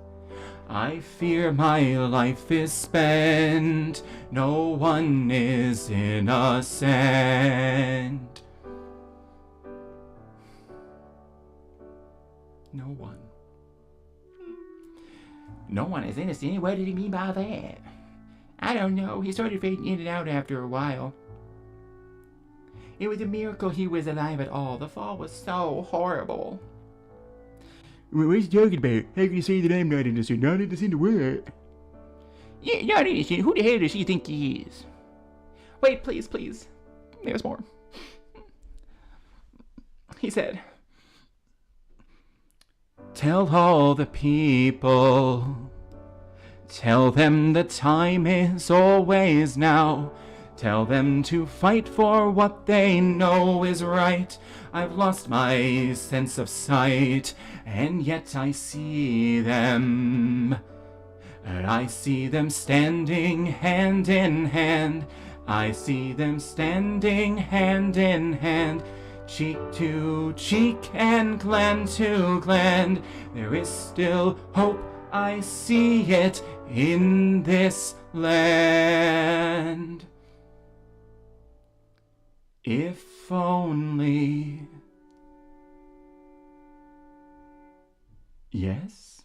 I fear my life is spent. No one is innocent. No one. No one is innocent? What did he mean by that? I don't know. He started fading in and out after a while. It was a miracle he was alive at all. The fall was so horrible. What are you talking about? How can you say that I'm not innocent? Not innocent to what? Yeah, not innocent. Who the hell does he think he is? Wait, please, please. There's more. He said, tell all the people. Tell them the time is always now. Tell them to fight for what they know is right. I've lost my sense of sight, and yet I see them. I see them standing hand in hand. I see them standing hand in hand. Cheek to cheek and gland to gland. There is still hope, I see it in this land. If only. Yes?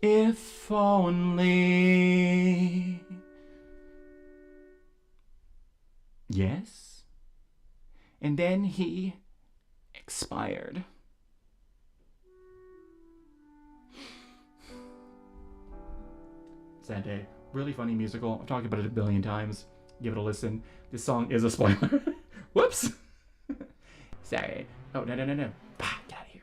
If only. Yes? And then he expired. Sad day. Really funny musical. I've talked about it a billion times. Give it a listen. This song is a spoiler. Whoops! say. Oh, no, no, no, no. Ah, get out of here.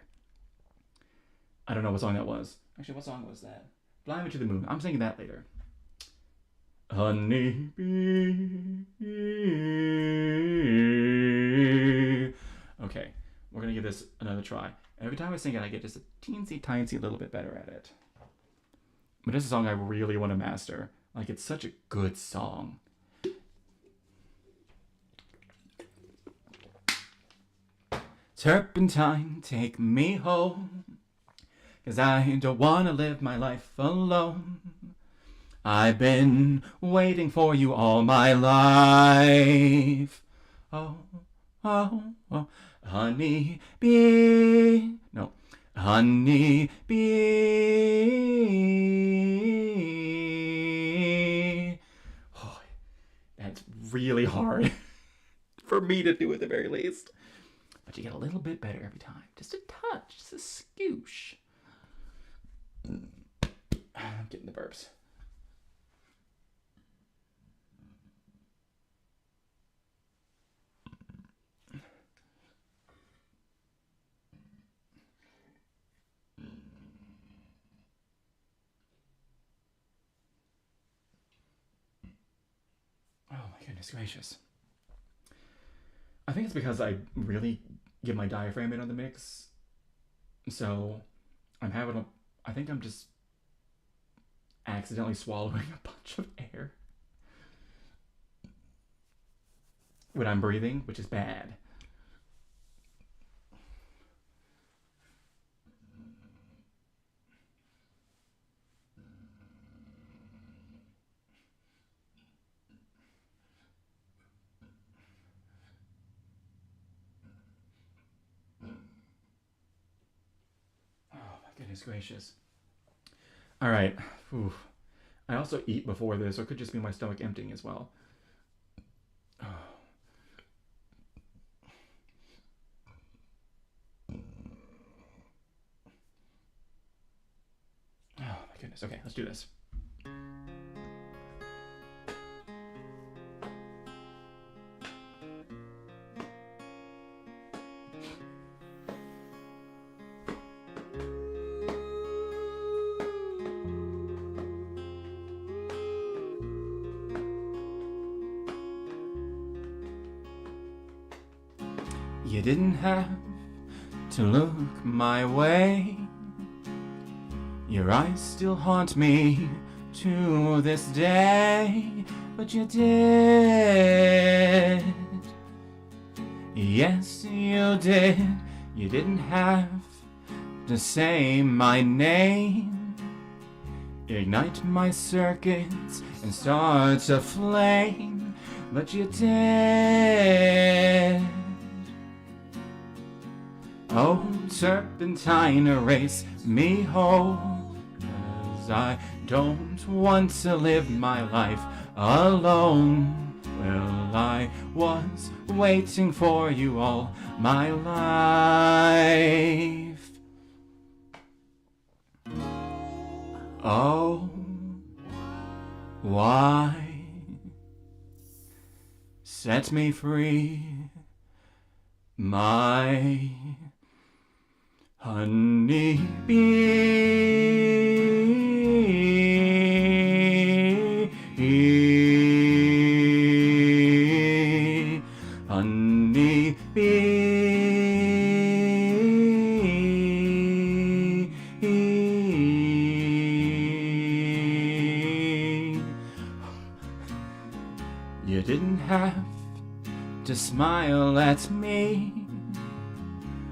I don't know what song that was. Actually, what song was that? Fly Me to the Moon. I'm singing that later. Honey bee. Okay, we're gonna give this another try. Every time I sing it, I get just a teensy tiny little bit better at it. But this is a song I really want to master. Like, it's such a good song. Turpentine, take me home, 'cause I don't want to live my life alone. I've been waiting for you all my life. Oh, oh, oh, honey bee. No, honey bee. Oh, that's really hard for me to do at the very least. But you get a little bit better every time. Just a touch, just a scoosh. I'm getting the burps. Oh my goodness gracious. I think it's because I really get my diaphragm in on the mix. So I'm having a... I think I'm just accidentally swallowing a bunch of air when I'm breathing, which is bad. Goodness gracious. All right. Ooh. I also eat before this, so it could just be my stomach emptying as well. Oh. Oh my goodness. Okay, let's do this. You didn't have to look my way. Your eyes still haunt me to this day, but you did. Yes, you did. You didn't have to say my name, ignite my circuits and start a flame, but you did. Oh, turpentine, erase me whole, 'cause I don't want to live my life alone. Well, I was waiting for you all my life. Oh, why set me free, my honey bee, honey bee. You didn't have to smile at me.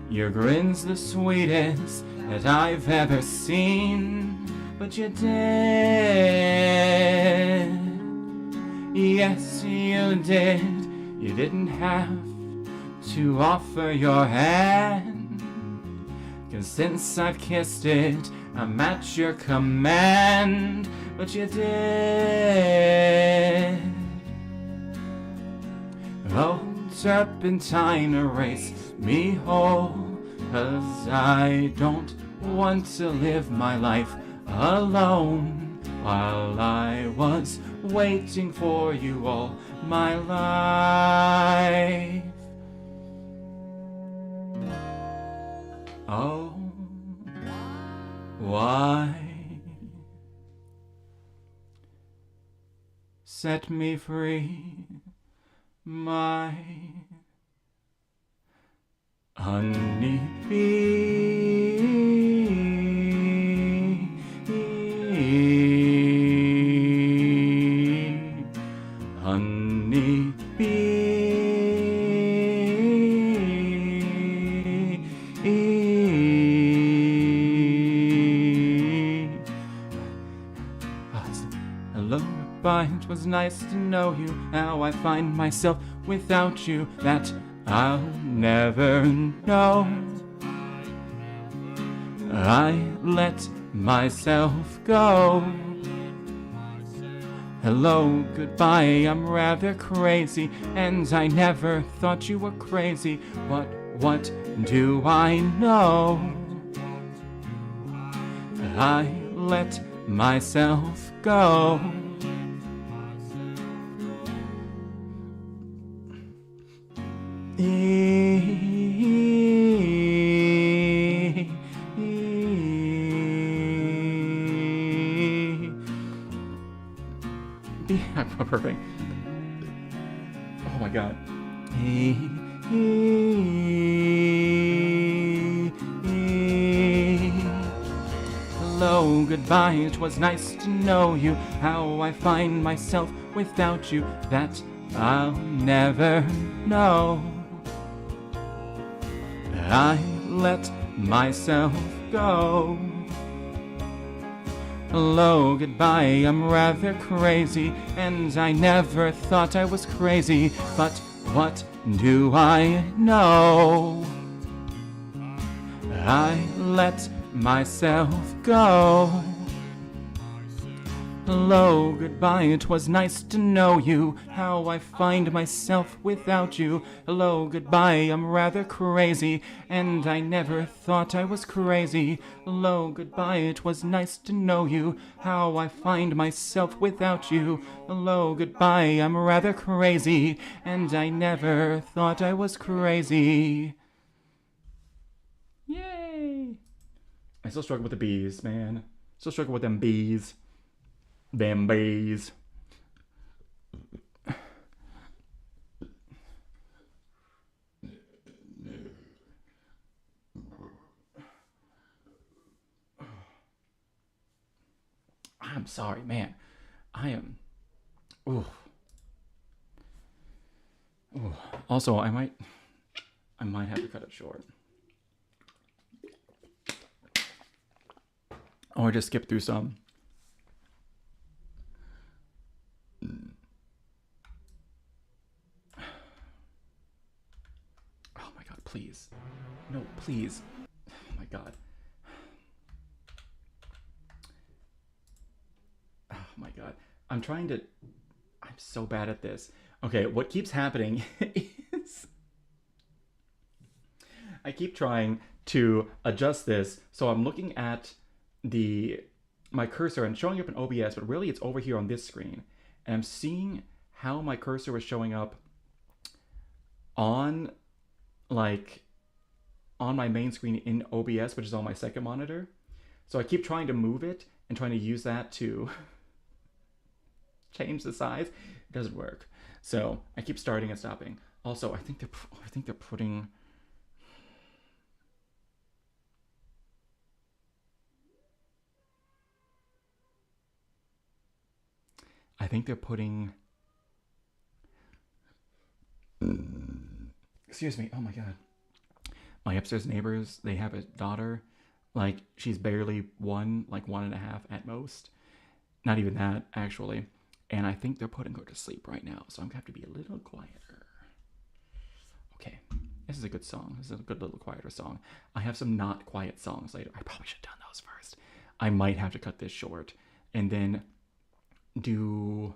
Your grin's the sweetest that I've ever seen, but you did. Yes, you did. You didn't have to offer your hand, 'cause since I've kissed it, I'm at your command, but you did. Oh, turpentine, erase me whole, 'cause I don't want to live my life alone, while I was waiting for you all my life. Oh, why set me free, my honeybee, honeybee. Hello, goodbye, it was nice to know you. Now I find myself without you, that I'll never know. I let myself go. Hello, goodbye, I'm rather crazy, and I never thought you were crazy. What do I know? I let myself go. Perfect. Oh my god. Hello, goodbye, it was nice to know you. How I find myself without you, that I'll never know. I let myself go. Hello, goodbye, I'm rather crazy, and I never thought I was crazy, but what do I know? I let myself go. Hello, goodbye, it was nice to know you. How I find myself without you. Hello, goodbye, I'm rather crazy, and I never thought I was crazy. Hello, goodbye, it was nice to know you. How I find myself without you. Hello, goodbye, I'm rather crazy, and I never thought I was crazy. Yay! I still struggle with the bees, man. Still struggle with them bees. Them bees. I'm sorry, man. I am. Ooh. Ooh. Also, I might have to cut it short. Or just skip through some. Oh my god, please. No, please. Oh my god. Oh my god. I'm so bad at this. Okay, what keeps happening is I keep trying to adjust this, so I'm looking at my cursor and showing up in OBS, but really it's over here on this screen. And I'm seeing how my cursor was showing up on my main screen in OBS, which is on my second monitor. So I keep trying to move it and trying to use that to change the size. It doesn't work. So I keep starting and stopping. Also, I think they're putting. Excuse me. Oh my god. My upstairs neighbors, they have a daughter. Like, she's barely 1.5 at most. Not even that, actually. And I think they're putting her to sleep right now, so I'm gonna have to be a little quieter. Okay, this is a good song. This is a good little quieter song. I have some not quiet songs later. I probably should have done those first. I might have to cut this short and then do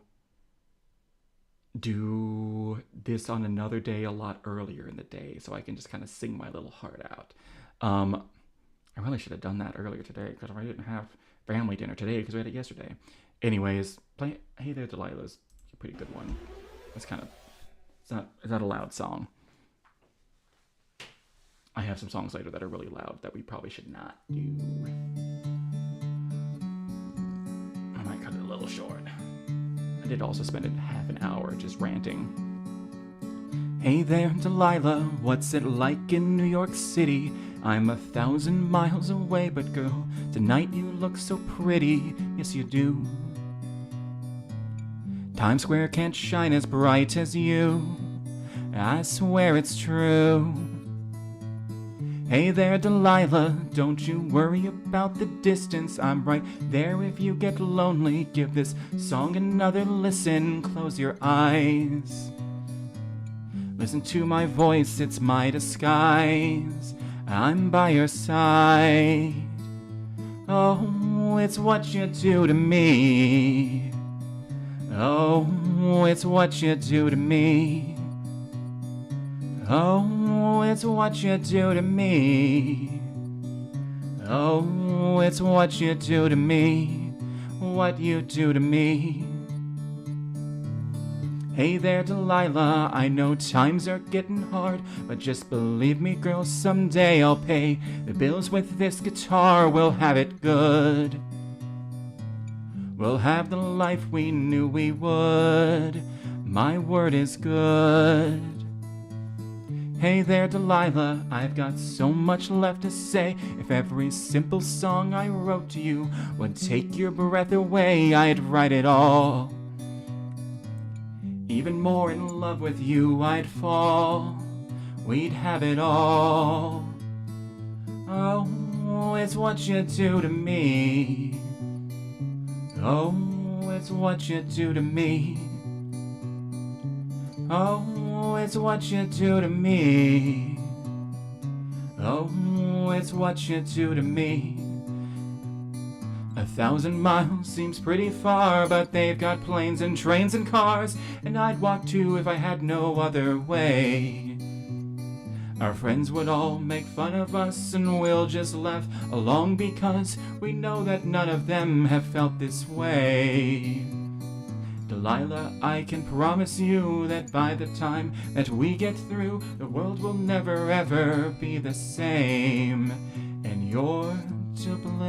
this on another day a lot earlier in the day, so I can just kind of sing my little heart out. I really should have done that earlier today, because I didn't have family dinner today because we had it yesterday. Anyways, play Hey There Delilah's a pretty good one. It's not a loud song. I have some songs later that are really loud that we probably should not do. I might cut it a little short. I did also spend half an hour just ranting. Hey there, Delilah, what's it like in New York City? I'm 1,000 miles away, but girl, tonight you look so pretty, yes you do. Times Square can't shine as bright as you, I swear it's true. Hey there, Delilah, don't you worry about the distance, I'm right there if you get lonely. Give this song another listen, close your eyes. Listen to my voice, it's my disguise. I'm by your side. Oh, it's what you do to me. Oh, it's what you do to me. Oh, it's what you do to me. Oh, it's what you do to me. What you do to me. Hey there, Delilah, I know times are getting hard, but just believe me, girl, someday I'll pay the bills with this guitar. We'll have it good. We'll have the life we knew we would. My word is good. Hey there, Delilah, I've got so much left to say. If every simple song I wrote to you would take your breath away, I'd write it all. Even more in love with you I'd fall. We'd have it all. Oh, it's what you do to me. Oh, it's what you do to me. Oh, it's what you do to me. Oh, it's what you do to me. 1,000 miles seems pretty far, but they've got planes and trains and cars, and I'd walk too if I had no other way. Our friends would all make fun of us, and we'll just laugh along because we know that none of them have felt this way. Delilah, I can promise you that by the time that we get through, the world will never ever be the same, and you're to blame.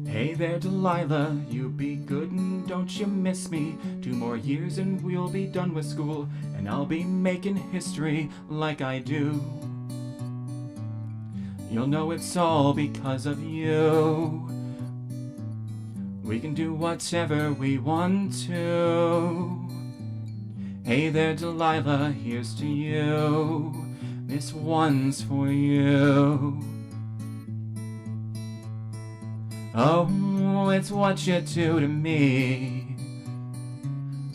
Hey there, Delilah, you be good and don't you miss me. 2 more years and we'll be done with school, and I'll be making history like I do. You'll know it's all because of you. We can do whatever we want to. Hey there, Delilah, here's to you. This one's for you. Oh, it's what you do to me.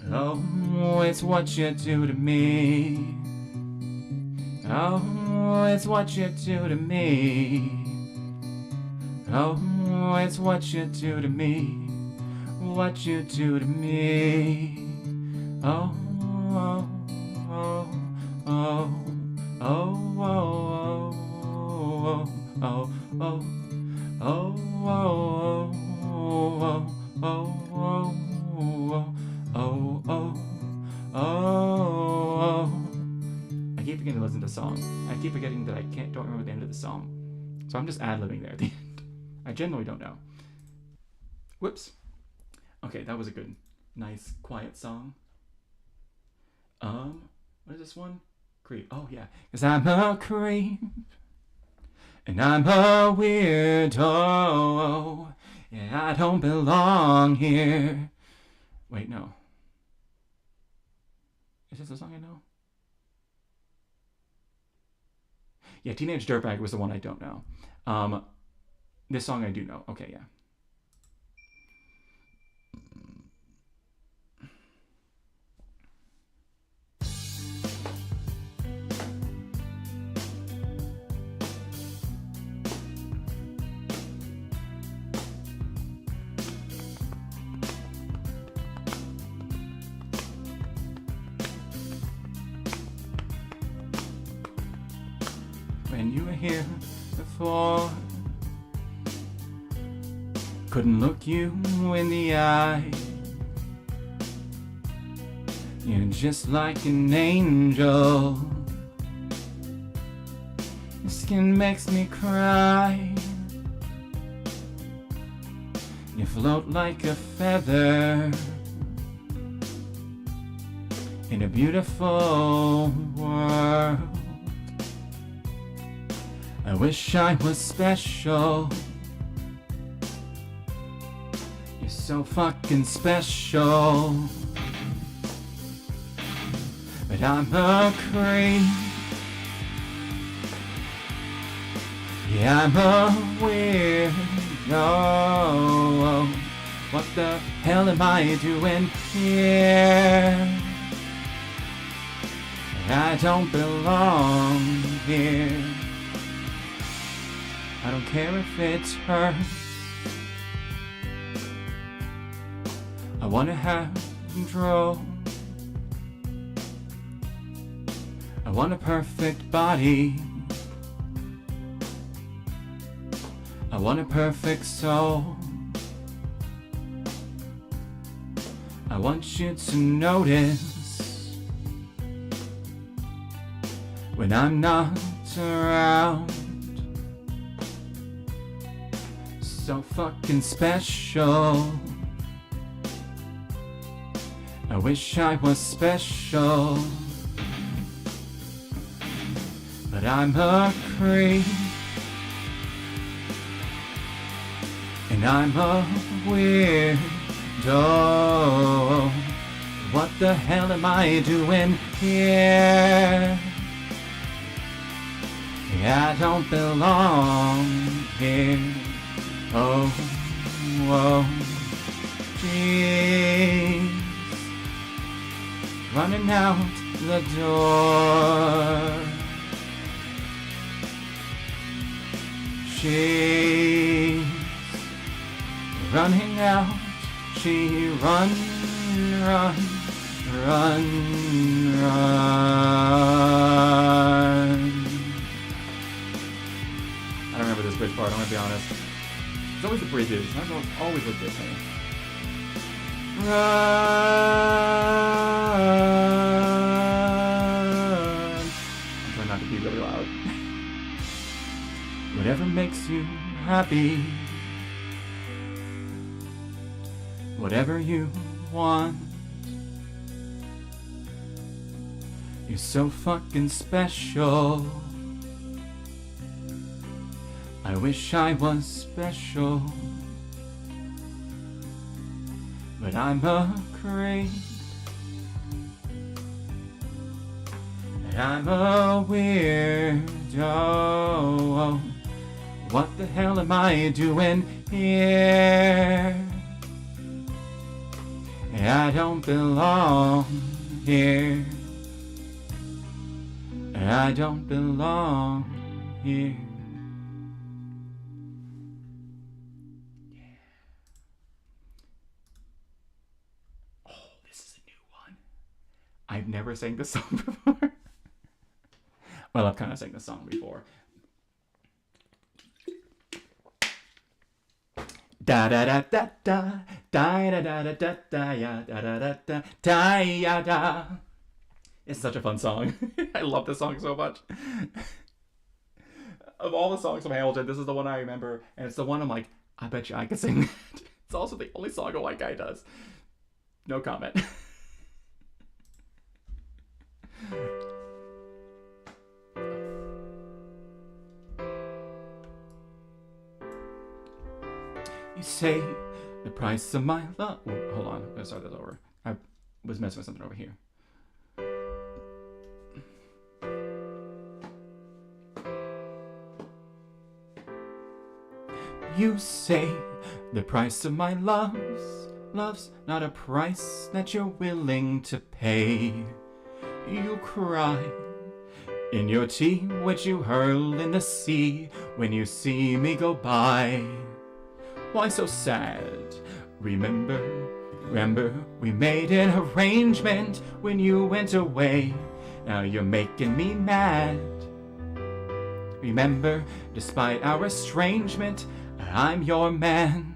Oh, it's what you do to me. Oh, it's what you do to me. Oh, it's what you do to me. What you do to me. Oh, oh, oh, oh. Oh, oh, oh, oh, oh, oh, oh, oh, oh, oh, oh, oh. I keep forgetting to listen to the song. I keep forgetting that I don't remember the end of the song. So I'm just ad-libbing there at the end. I generally don't know. Whoops. Okay, that was a good, nice, quiet song. What is this one? Creep. Oh yeah, 'cause I'm a creep and I'm a weirdo. Yeah, I don't belong here. Wait, no. Is this a song I know? Yeah, Teenage Dirtbag was the one I don't know. This song I do know. Okay, yeah. When you were here before, couldn't look you in the eye. You're just like an angel. Your skin makes me cry. You float like a feather in a beautiful world. I wish I was special. You're so fucking special. But I'm a creep. Yeah, I'm a weirdo. What the hell am I doing here? I don't belong here. I don't care if it's her. I wanna have control. I want a perfect body. I want a perfect soul. I want you to notice when I'm not around. So fucking special. I wish I was special. But I'm a creep. And I'm a weirdo. What the hell am I doing here? I don't belong here. Oh, whoa, jeez. Running out the door. She's running out. She run. I don't remember this bridge part, I'm gonna be honest. It's always the bridges. I don't always look this way. Run. I'm trying not to be really loud. Whatever makes you happy. Whatever you want. You're so fucking special. I wish I was special. But I'm a creep. And I'm a weirdo. What the hell am I doing here? I don't belong here. I don't belong here. Oh, this is a new one. I've never sang this song before. Well, I've kind of sang this song before. Da da da da da da da da da da da ya da da da da da ya da. It's such a fun song. I love this song so much. Of all the songs from Hamilton, this is the one I remember, and it's the one I'm like, I bet you I could sing that. It's also the only song a white guy does. No comment. You say the price of my love. Ooh, hold on, I'm gonna start this over. I was messing with something over here. You say the price of my love's not a price that you're willing to pay. You cry in your tea, which you hurl in the sea when you see me go by. Why so sad? Remember, we made an arrangement when you went away. Now you're making me mad. Remember, despite our estrangement, I'm your man.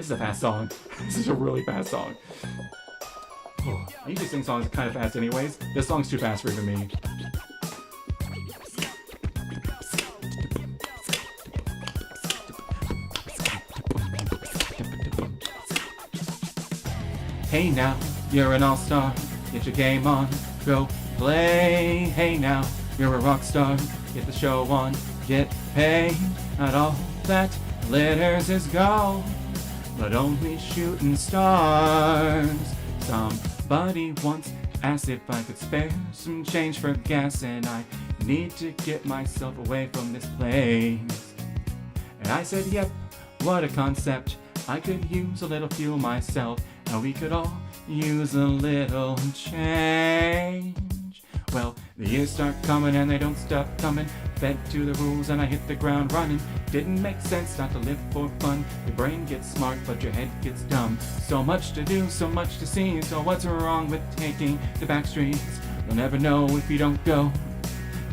This is a fast song. This is a really fast song. I usually sing songs kind of fast anyways. This song's too fast for even me. Hey now, you're an all-star. Get your game on, go play. Hey now, you're a rock star. Get the show on, get paid. Not all that glitters is gold, but only shooting stars. Somebody once asked if I could spare some change for gas, and I need to get myself away from this place. And I said, yep, what a concept. I could use a little fuel myself, and we could all use a little change. Well, the years start coming and they don't stop coming. Fed to the rules and I hit the ground running. Didn't make sense not to live for fun. Your brain gets smart but your head gets dumb. So much to do, so much to see. So what's wrong with taking the back streets? You'll never know if you don't go.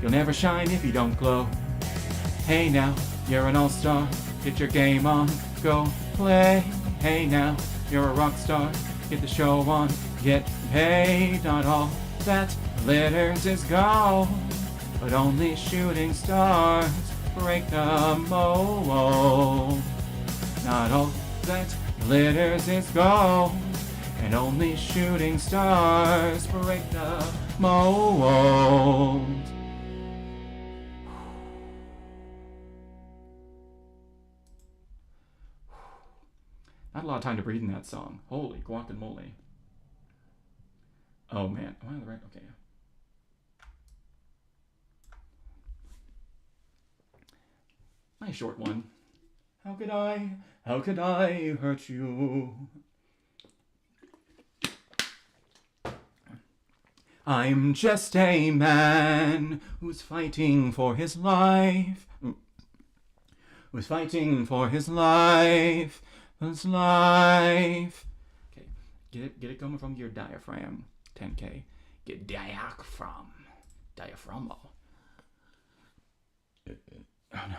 You'll never shine if you don't glow. Hey now, you're an all-star. Get your game on, go play. Hey now, you're a rock star. Get the show on, get paid. Not all that glitters is gold, but only shooting stars break the mold. Not all that glitters is gold, and only shooting stars break the mold. Not a lot of time to breathe in that song. Holy guacamole. Oh man, am I on the right? Okay. My short one. How could I hurt you? I'm just a man who's fighting for his life. Who's fighting for his life. His life. Okay, get it coming from your diaphragm. 10K. Get diaphragm. Diaphragm. Oh no.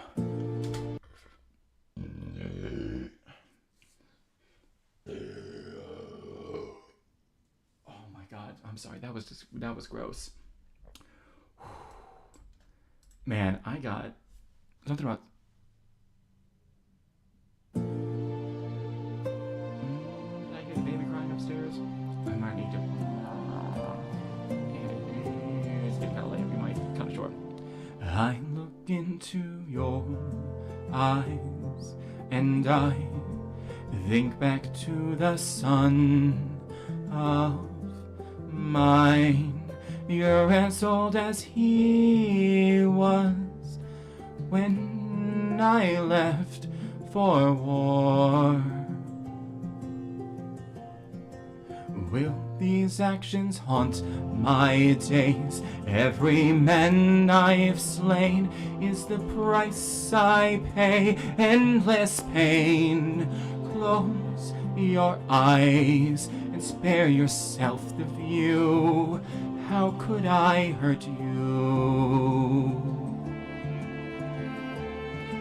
Oh my god. I'm sorry. That was gross. Man, I got something about. Did I hear the baby crying upstairs? I might need to. It's getting kind of late. We might cut it short. I look into your eyes and I think back to the son of mine. You're as old as he was when I left for war. Will these actions haunt my days? Every man I've slain is the price I pay. Endless pain. Close your eyes and spare yourself the view. How could I hurt you?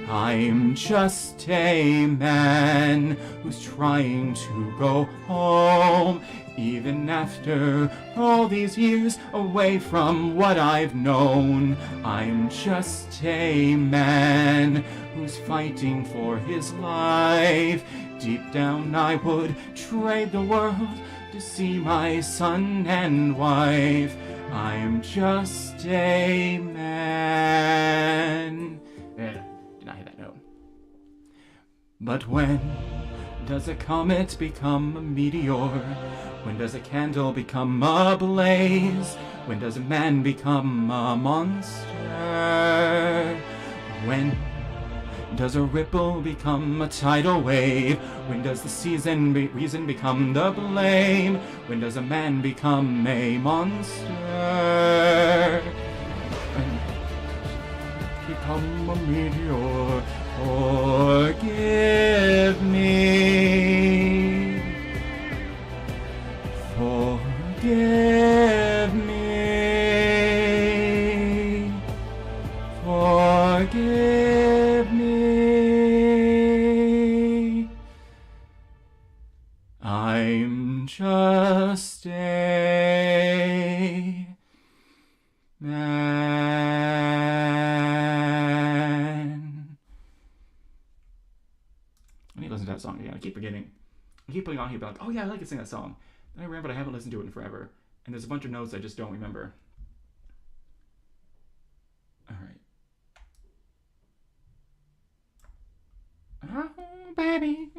I'm just a man who's trying to go home, even after all these years away from what I've known. I'm just a man who's fighting for his life. Deep down I would trade the world to see my son and wife. I'm just a man. Did not hit that note. But when does a comet become a meteor? When does a candle become a blaze? When does a man become a monster? When does a ripple become a tidal wave? When does the reason become the blame? When does a man become a monster? When become a meteor? Forgive me. Forgive me. Forgive me. Just stay, man. I need to listen to that song again. I keep forgetting. I keep putting on here, like, oh yeah, I like to sing that song. Then I remember I haven't listened to it in forever, and there's a bunch of notes I just don't remember. All right. Oh, baby,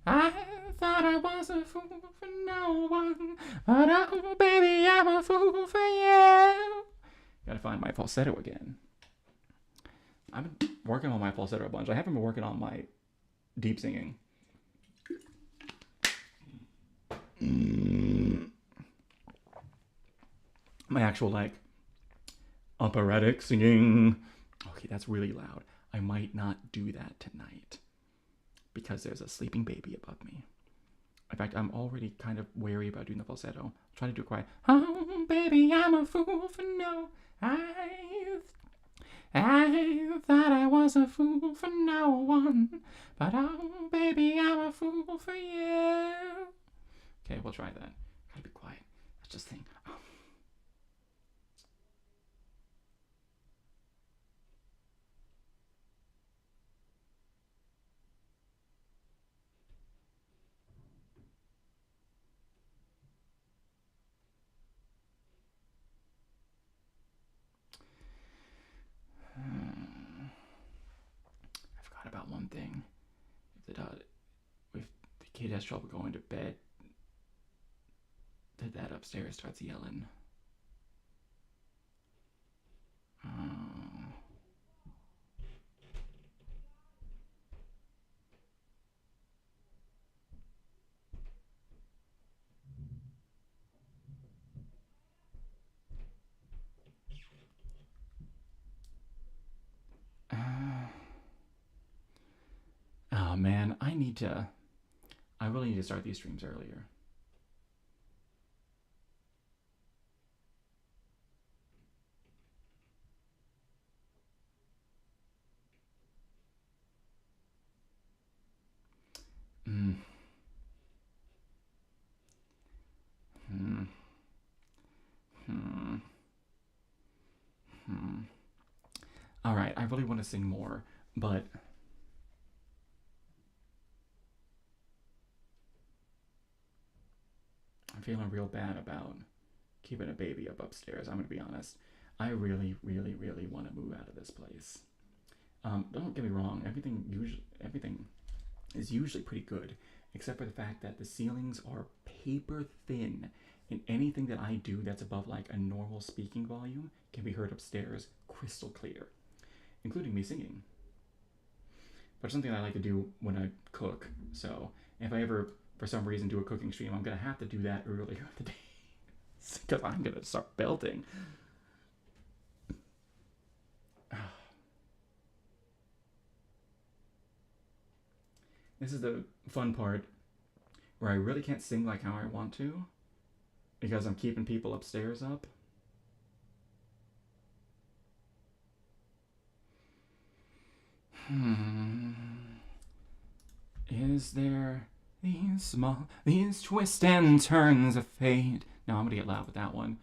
I thought I was a fool for no one, but oh, baby, I'm a fool for you. Gotta find my falsetto again. I've been working on my falsetto a bunch. I haven't been working on my deep singing. My actual, like, operatic singing. Okay, that's really loud. I might not do that tonight because there's a sleeping baby above me. In fact, I'm already kind of wary about doing the falsetto. I'm trying to do it quiet. Oh, baby, I'm a fool for no. I thought I was a fool for no one. But oh, baby, I'm a fool for you. Okay, we'll try that. Gotta be quiet. Let's just think. I forgot about one thing. If the kid has trouble going to bed, the dad upstairs starts yelling. Oh man, I really need to start these streams earlier. All right, I really want to sing more, but I'm feeling real bad about keeping a baby up upstairs. I'm gonna be honest. I really, really, really want to move out of this place. Don't get me wrong. Everything is usually pretty good, except for the fact that the ceilings are paper thin, and anything that I do that's above like a normal speaking volume can be heard upstairs crystal clear, including me singing. But it's something I like to do when I cook. So if I ever, for some reason, do a cooking stream, I'm gonna have to do that earlier in the day because I'm gonna start belting. This is the fun part where I really can't sing like how I want to because I'm keeping people upstairs up. Is there these twists and turns of fate? No, I'm gonna get loud with that one.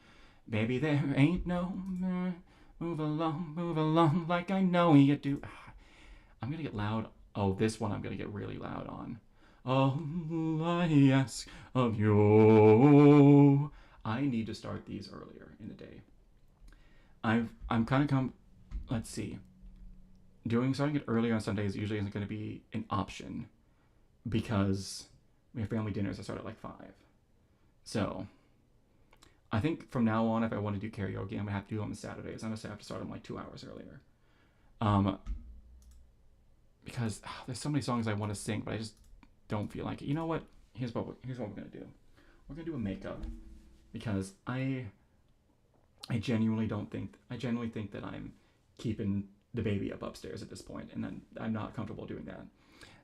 Baby, there ain't no move along like I know you do. I'm gonna get loud. Oh, this one I'm gonna get really loud on. All I ask of you. I need to start these earlier in the day. I'm kind of let's see. Starting it early on Sundays usually isn't going to be an option because we have family dinners that start at like 5. So I think from now on, if I want to do karaoke, I'm gonna have to do them on Saturdays. I'm gonna have to start them like 2 hours earlier. Because there's so many songs I want to sing, but I just don't feel like it. You know what? Here's what we're gonna do. We're gonna do a makeup because I genuinely think that I'm keeping the baby up upstairs at this point, and then I'm not comfortable doing that.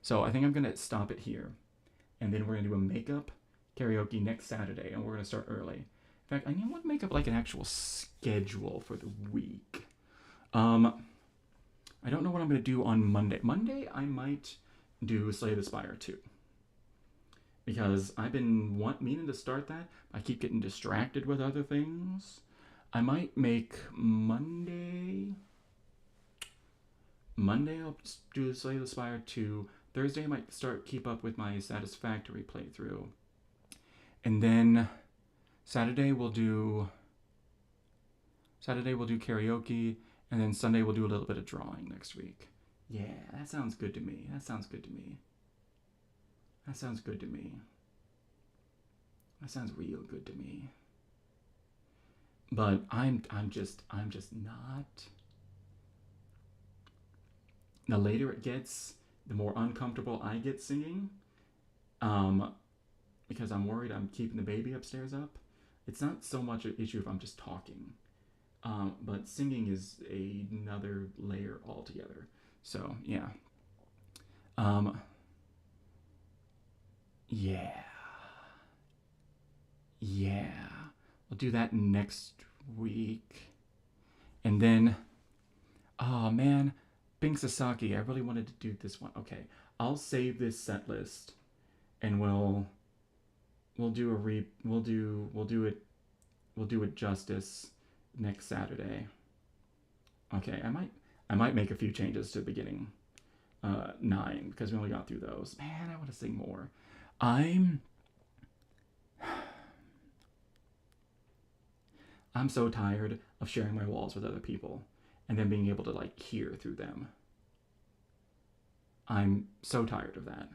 So I think I'm gonna stop it here, and then we're gonna do a makeup karaoke next Saturday, and we're gonna start early. In fact, I want to make up like an actual schedule for the week. I don't know what I'm gonna do on Monday. Monday I might do Slay the Spire 2 because I've been meaning to start that. I keep getting distracted with other things. I might make Monday. Monday I'll do the Slay the Spire 2. Thursday I might start keep up with my Satisfactory playthrough. And then Saturday we'll do karaoke, and then Sunday we'll do a little bit of drawing next week. Yeah, that sounds good to me. That sounds good to me. That sounds good to me. That sounds real good to me. But I'm just not. The later it gets, the more uncomfortable I get singing. Because I'm worried I'm keeping the baby upstairs up. It's not so much an issue if I'm just talking. But singing is another layer altogether. So, yeah. Yeah. Yeah. We'll do that next week. And then, oh man, Pink Sasaki. I really wanted to do this one. Okay, I'll save this set list, and we'll do it justice next Saturday. Okay, I might make a few changes to the beginning 9 because we only got through those. Man, I want to sing more. I'm so tired of sharing my walls with other people and then being able to like hear through them. I'm so tired of that.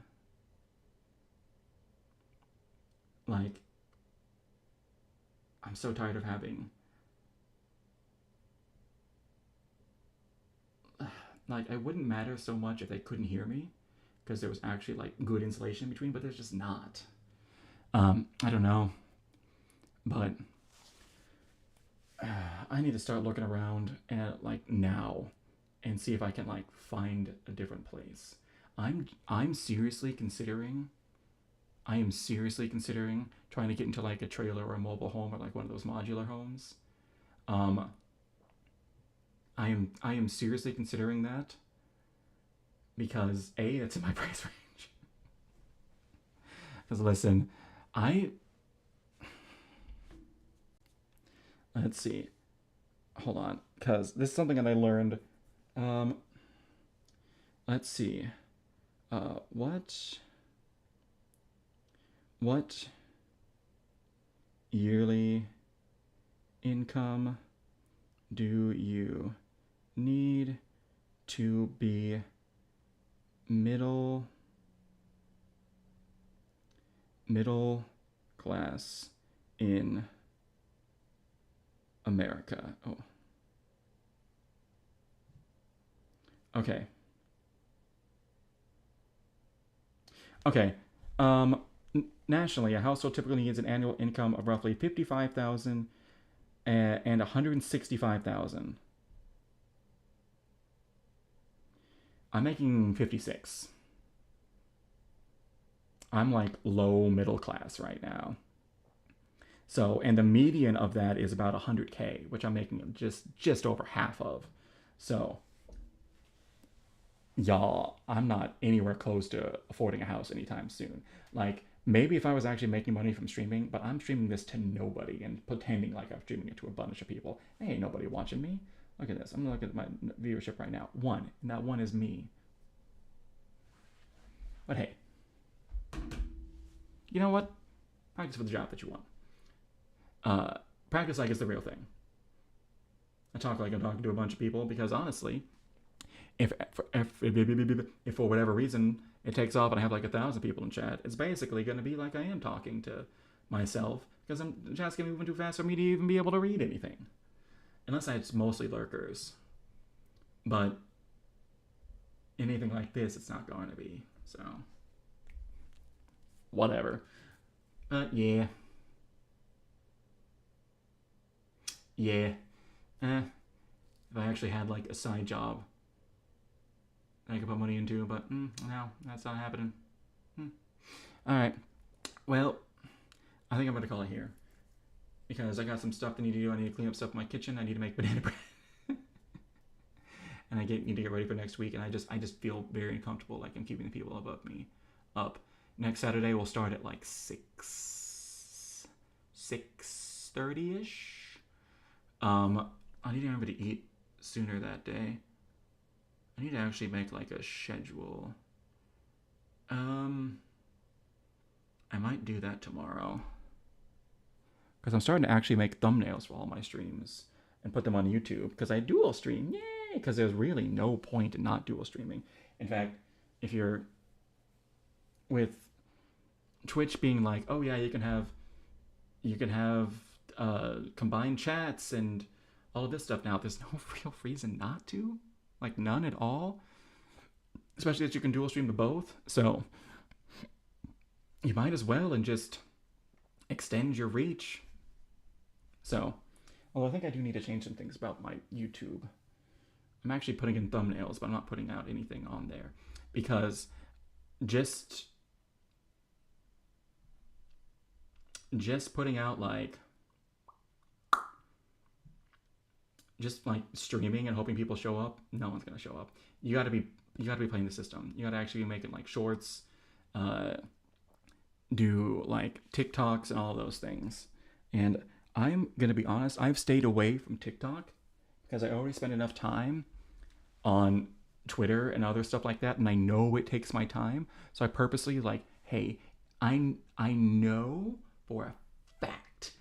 Like, I'm so tired of having like, it wouldn't matter so much if they couldn't hear me because there was actually like good insulation in between, but there's just not. I don't know, but I need to start looking around at like now and see if I can like find a different place. I'm seriously considering. I am seriously considering trying to get into like a trailer or a mobile home or like one of those modular homes. Um, I am seriously considering that because A, it's in my price range. Because listen, I let's see, hold on, because this is something that I learned. Um, let's see, what yearly income do you need to be middle class in America? Oh. Okay. Okay. Nationally, a household typically needs an annual income of roughly 55,000 and 165,000. I'm making 56. I'm like low middle class right now. So, and the median of that is about 100K, which I'm making just over half of. So, y'all, I'm not anywhere close to affording a house anytime soon. Like, maybe if I was actually making money from streaming, but I'm streaming this to nobody and pretending like I'm streaming it to a bunch of people. Hey, ain't nobody watching me. Look at this. I'm looking at my viewership right now. One, and that one is me. But hey, you know what? Practice for the job that you want. Practice like it's the real thing. I talk like I'm talking to a bunch of people because honestly, if for whatever reason it takes off and I have like 1,000 people in chat, it's basically going to be like I am talking to myself because the chat's going to be moving too fast for me to even be able to read anything, unless it's mostly lurkers. But anything like this, it's not going to be. So whatever. Yeah. If I actually had like a side job I could put money into, but no, that's not happening. All right. Well, I think I'm gonna call it here because I got some stuff to need to do. I need to clean up stuff in my kitchen. I need to make banana bread, and need to get ready for next week. And I just feel very uncomfortable, like I'm keeping the people above me up. Next Saturday we'll start at like 6:30ish. I need to remember to eat sooner that day. I need to actually make like a schedule. Um, I might do that tomorrow because I'm starting to actually make thumbnails for all my streams and put them on YouTube because I dual stream. Yay! Because there's really no point in not dual streaming. In fact, if you're with Twitch being like, oh yeah, you can have combined chats and all of this stuff now. There's no real reason not to, like none at all. Especially that you can dual stream to both. So you might as well and just extend your reach. So, although I think I do need to change some things about my YouTube. I'm actually putting in thumbnails, but I'm not putting out anything on there because just putting out like just like streaming and hoping people show up, no one's gonna show up. You gotta be playing the system. You gotta actually be making like shorts, do like TikToks and all those things. And I'm gonna be honest, I've stayed away from TikTok because I already spend enough time on Twitter and other stuff like that, and I know it takes my time. So I purposely like, hey, I know for a fact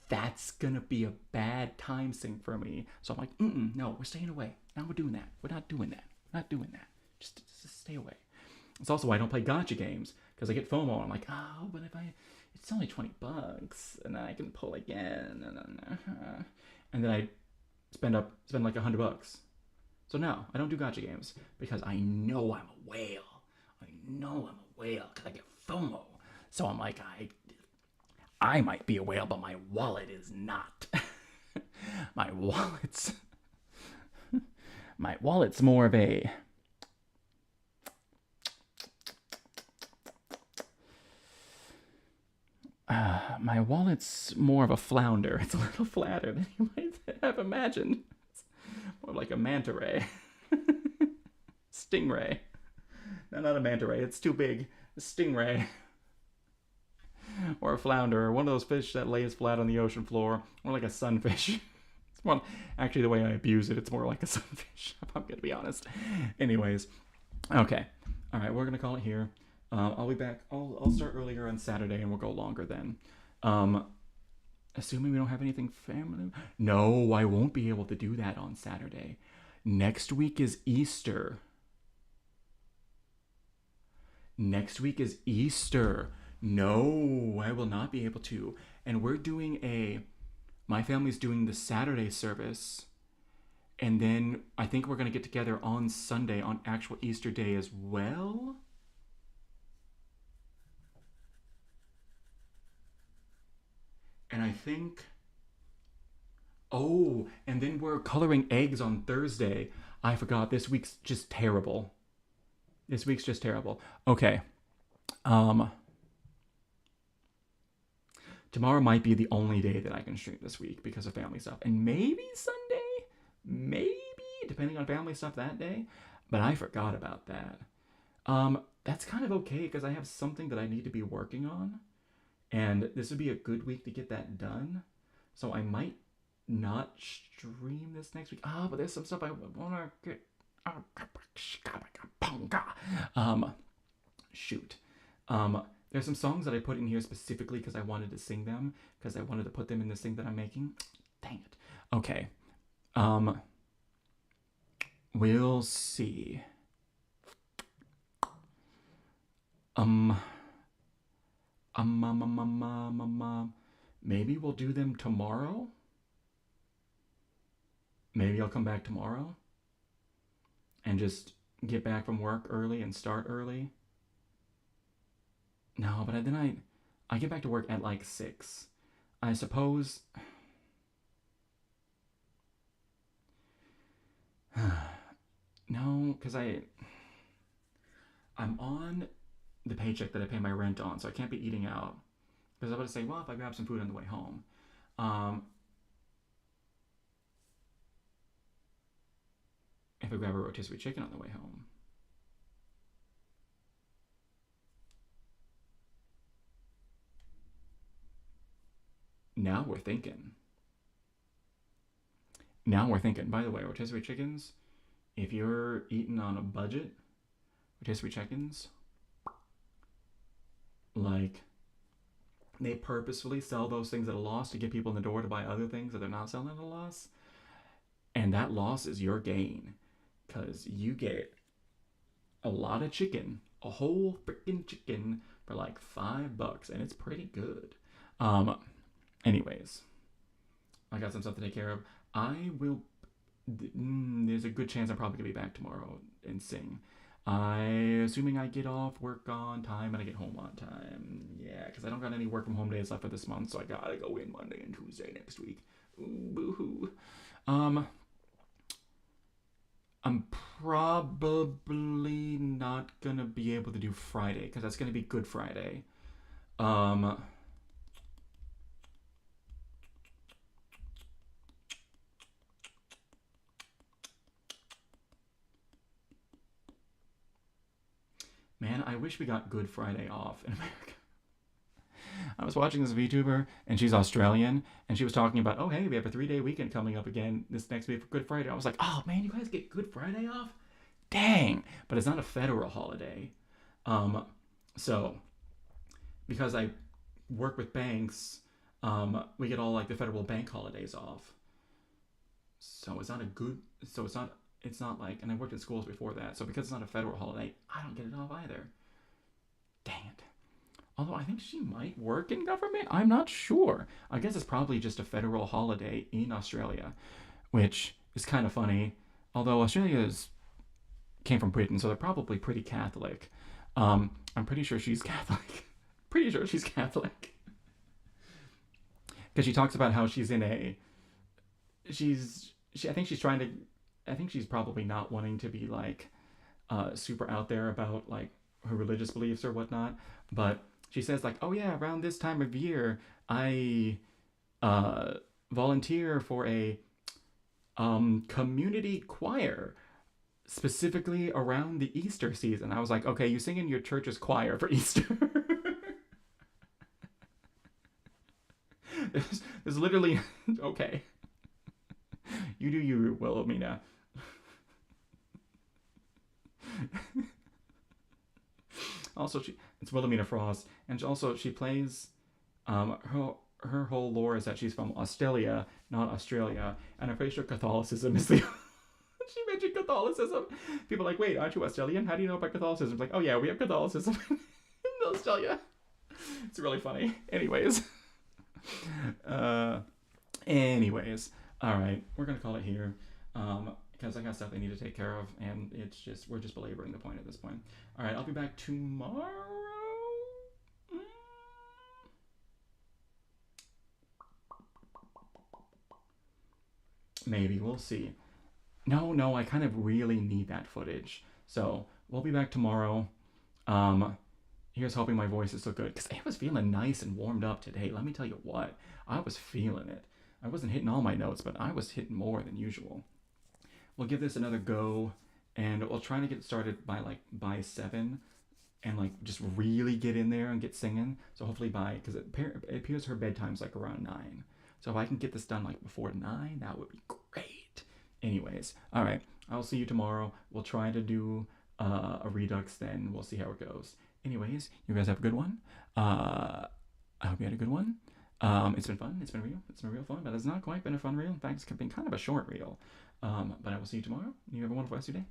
that's gonna be a bad time sink for me. So I'm like, no, we're staying away. Now we're doing that. We're not doing that. We're not doing that. Just stay away. It's also why I don't play gotcha games because I get FOMO. I'm like, oh, but if it's only $20, and then I can pull again, and then I spend like $100. So no, I don't do gotcha games because I know I'm a whale. I know I'm a whale because I get FOMO. So I'm like, I might be a whale, but my wallet is not. my wallet's more of a my wallet's more of a flounder. It's a little flatter than you might have imagined. It's more like a manta ray. Stingray. No, not a manta ray. It's too big. A stingray. Or a flounder. Or one of those fish that lays flat on the ocean floor. Or like a sunfish. It's more, actually, the way I abuse it, it's more like a sunfish. I'm going to be honest. Anyways. Okay. All right, we're going to call it here. I'll be back. I'll start earlier on Saturday and we'll go longer then. Assuming we don't have anything family. No, I won't be able to do that on Saturday. Next week is Easter. Next week is Easter. No, I will not be able to. And my family's doing the Saturday service. And then I think we're going to get together on Sunday on actual Easter Day as well. And I think, and then we're coloring eggs on Thursday. I forgot, this week's just terrible. Okay. Tomorrow might be the only day that I can stream this week because of family stuff. And maybe Sunday? Maybe, depending on family stuff that day. But I forgot about that. That's kind of okay because I have something that I need to be working on. And this would be a good week to get that done. So I might not stream this next week. But there's some stuff I want to get. Shoot. There's some songs that I put in here specifically because I wanted to sing them. Because I wanted to put them in this thing that I'm making. Dang it. Okay. We'll see. Maybe we'll do them tomorrow. Maybe I'll come back tomorrow and just get back from work early and start early. No, but then I get back to work at like 6. I suppose. No, because I'm on the paycheck that I pay my rent on, so I can't be eating out. Because I was about to say, well, if I grab some food on the way home. If I grab a rotisserie chicken on the way home. Now we're thinking. Now we're thinking. By the way, rotisserie chickens, if you're eating on a budget, rotisserie chickens, like, they purposefully sell those things at a loss to get people in the door to buy other things that they're not selling at a loss. And that loss is your gain. Because you get a lot of chicken, a whole freaking chicken for like $5, and it's pretty good. Um, anyways, I got some stuff to take care of. I will. There's a good chance I'm probably gonna be back tomorrow and sing. Assuming I get off work on time and I get home on time. Yeah, because I don't got any work from home days left for this month, so I gotta go in Monday and Tuesday next week. Ooh, boo-hoo. Um, I'm probably not gonna be able to do Friday because that's gonna be Good Friday. Um, man, I wish we got Good Friday off in America. I was watching this VTuber, and she's Australian, and she was talking about, oh, hey, we have a 3-day weekend coming up again this next week for Good Friday. I was like, oh, man, you guys get Good Friday off? Dang. But it's not a federal holiday. Um, so, because I work with banks, we get all, like, the federal bank holidays off. So it's not a good, so it's not like, and I worked in schools before that, so because it's not a federal holiday, I don't get it off either. Dang it. Although I think she might work in government. I'm not sure. I guess it's probably just a federal holiday in Australia, which is kind of funny. Although Australia's came from Britain, so they're probably pretty Catholic. I'm pretty sure she's Catholic. Pretty sure she's Catholic. Because she talks about how she's in a. I think she's trying to. I think she's probably not wanting to be like super out there about like her religious beliefs or whatnot. But she says like, oh yeah, around this time of year, I uh, volunteer for a community choir specifically around the Easter season. I was like, okay, you sing in your church's choir for Easter. there's literally okay. You do you, Wilhelmina. Also, it's Wilhelmina Frost, and also she plays her whole lore is that she's from Australia, not Australia, and I'm pretty sure Catholicism is the. She mentioned Catholicism. People are like, wait, aren't you Australian? How do you know about Catholicism? It's like, oh yeah, we have Catholicism in Australia. It's really funny. Anyways, uh, anyways, all right, we're gonna call it here. Because I got stuff I need to take care of, and we're just belaboring the point at this point. All right, I'll be back tomorrow. Maybe we'll see. No, I kind of really need that footage, so we'll be back tomorrow. Um, Here's hoping my voice is so good because I was feeling nice and warmed up today. Let me tell you what, I was feeling it. I wasn't hitting all my notes, but I was hitting more than usual. We'll give this another go, and we'll try to get started by 7, and like just really get in there and get singing. So hopefully because it appears her bedtime's like around 9. So if I can get this done like before 9, that would be great. Anyways, all right, I'll see you tomorrow. We'll try to do a redux, then we'll see how it goes. Anyways, you guys have a good one. I hope you had a good one. It's been fun. It's been real. It's been real fun, but it's not quite been a fun reel. In fact, it's been kind of a short reel. But I will see you tomorrow. You have a wonderful rest of your day.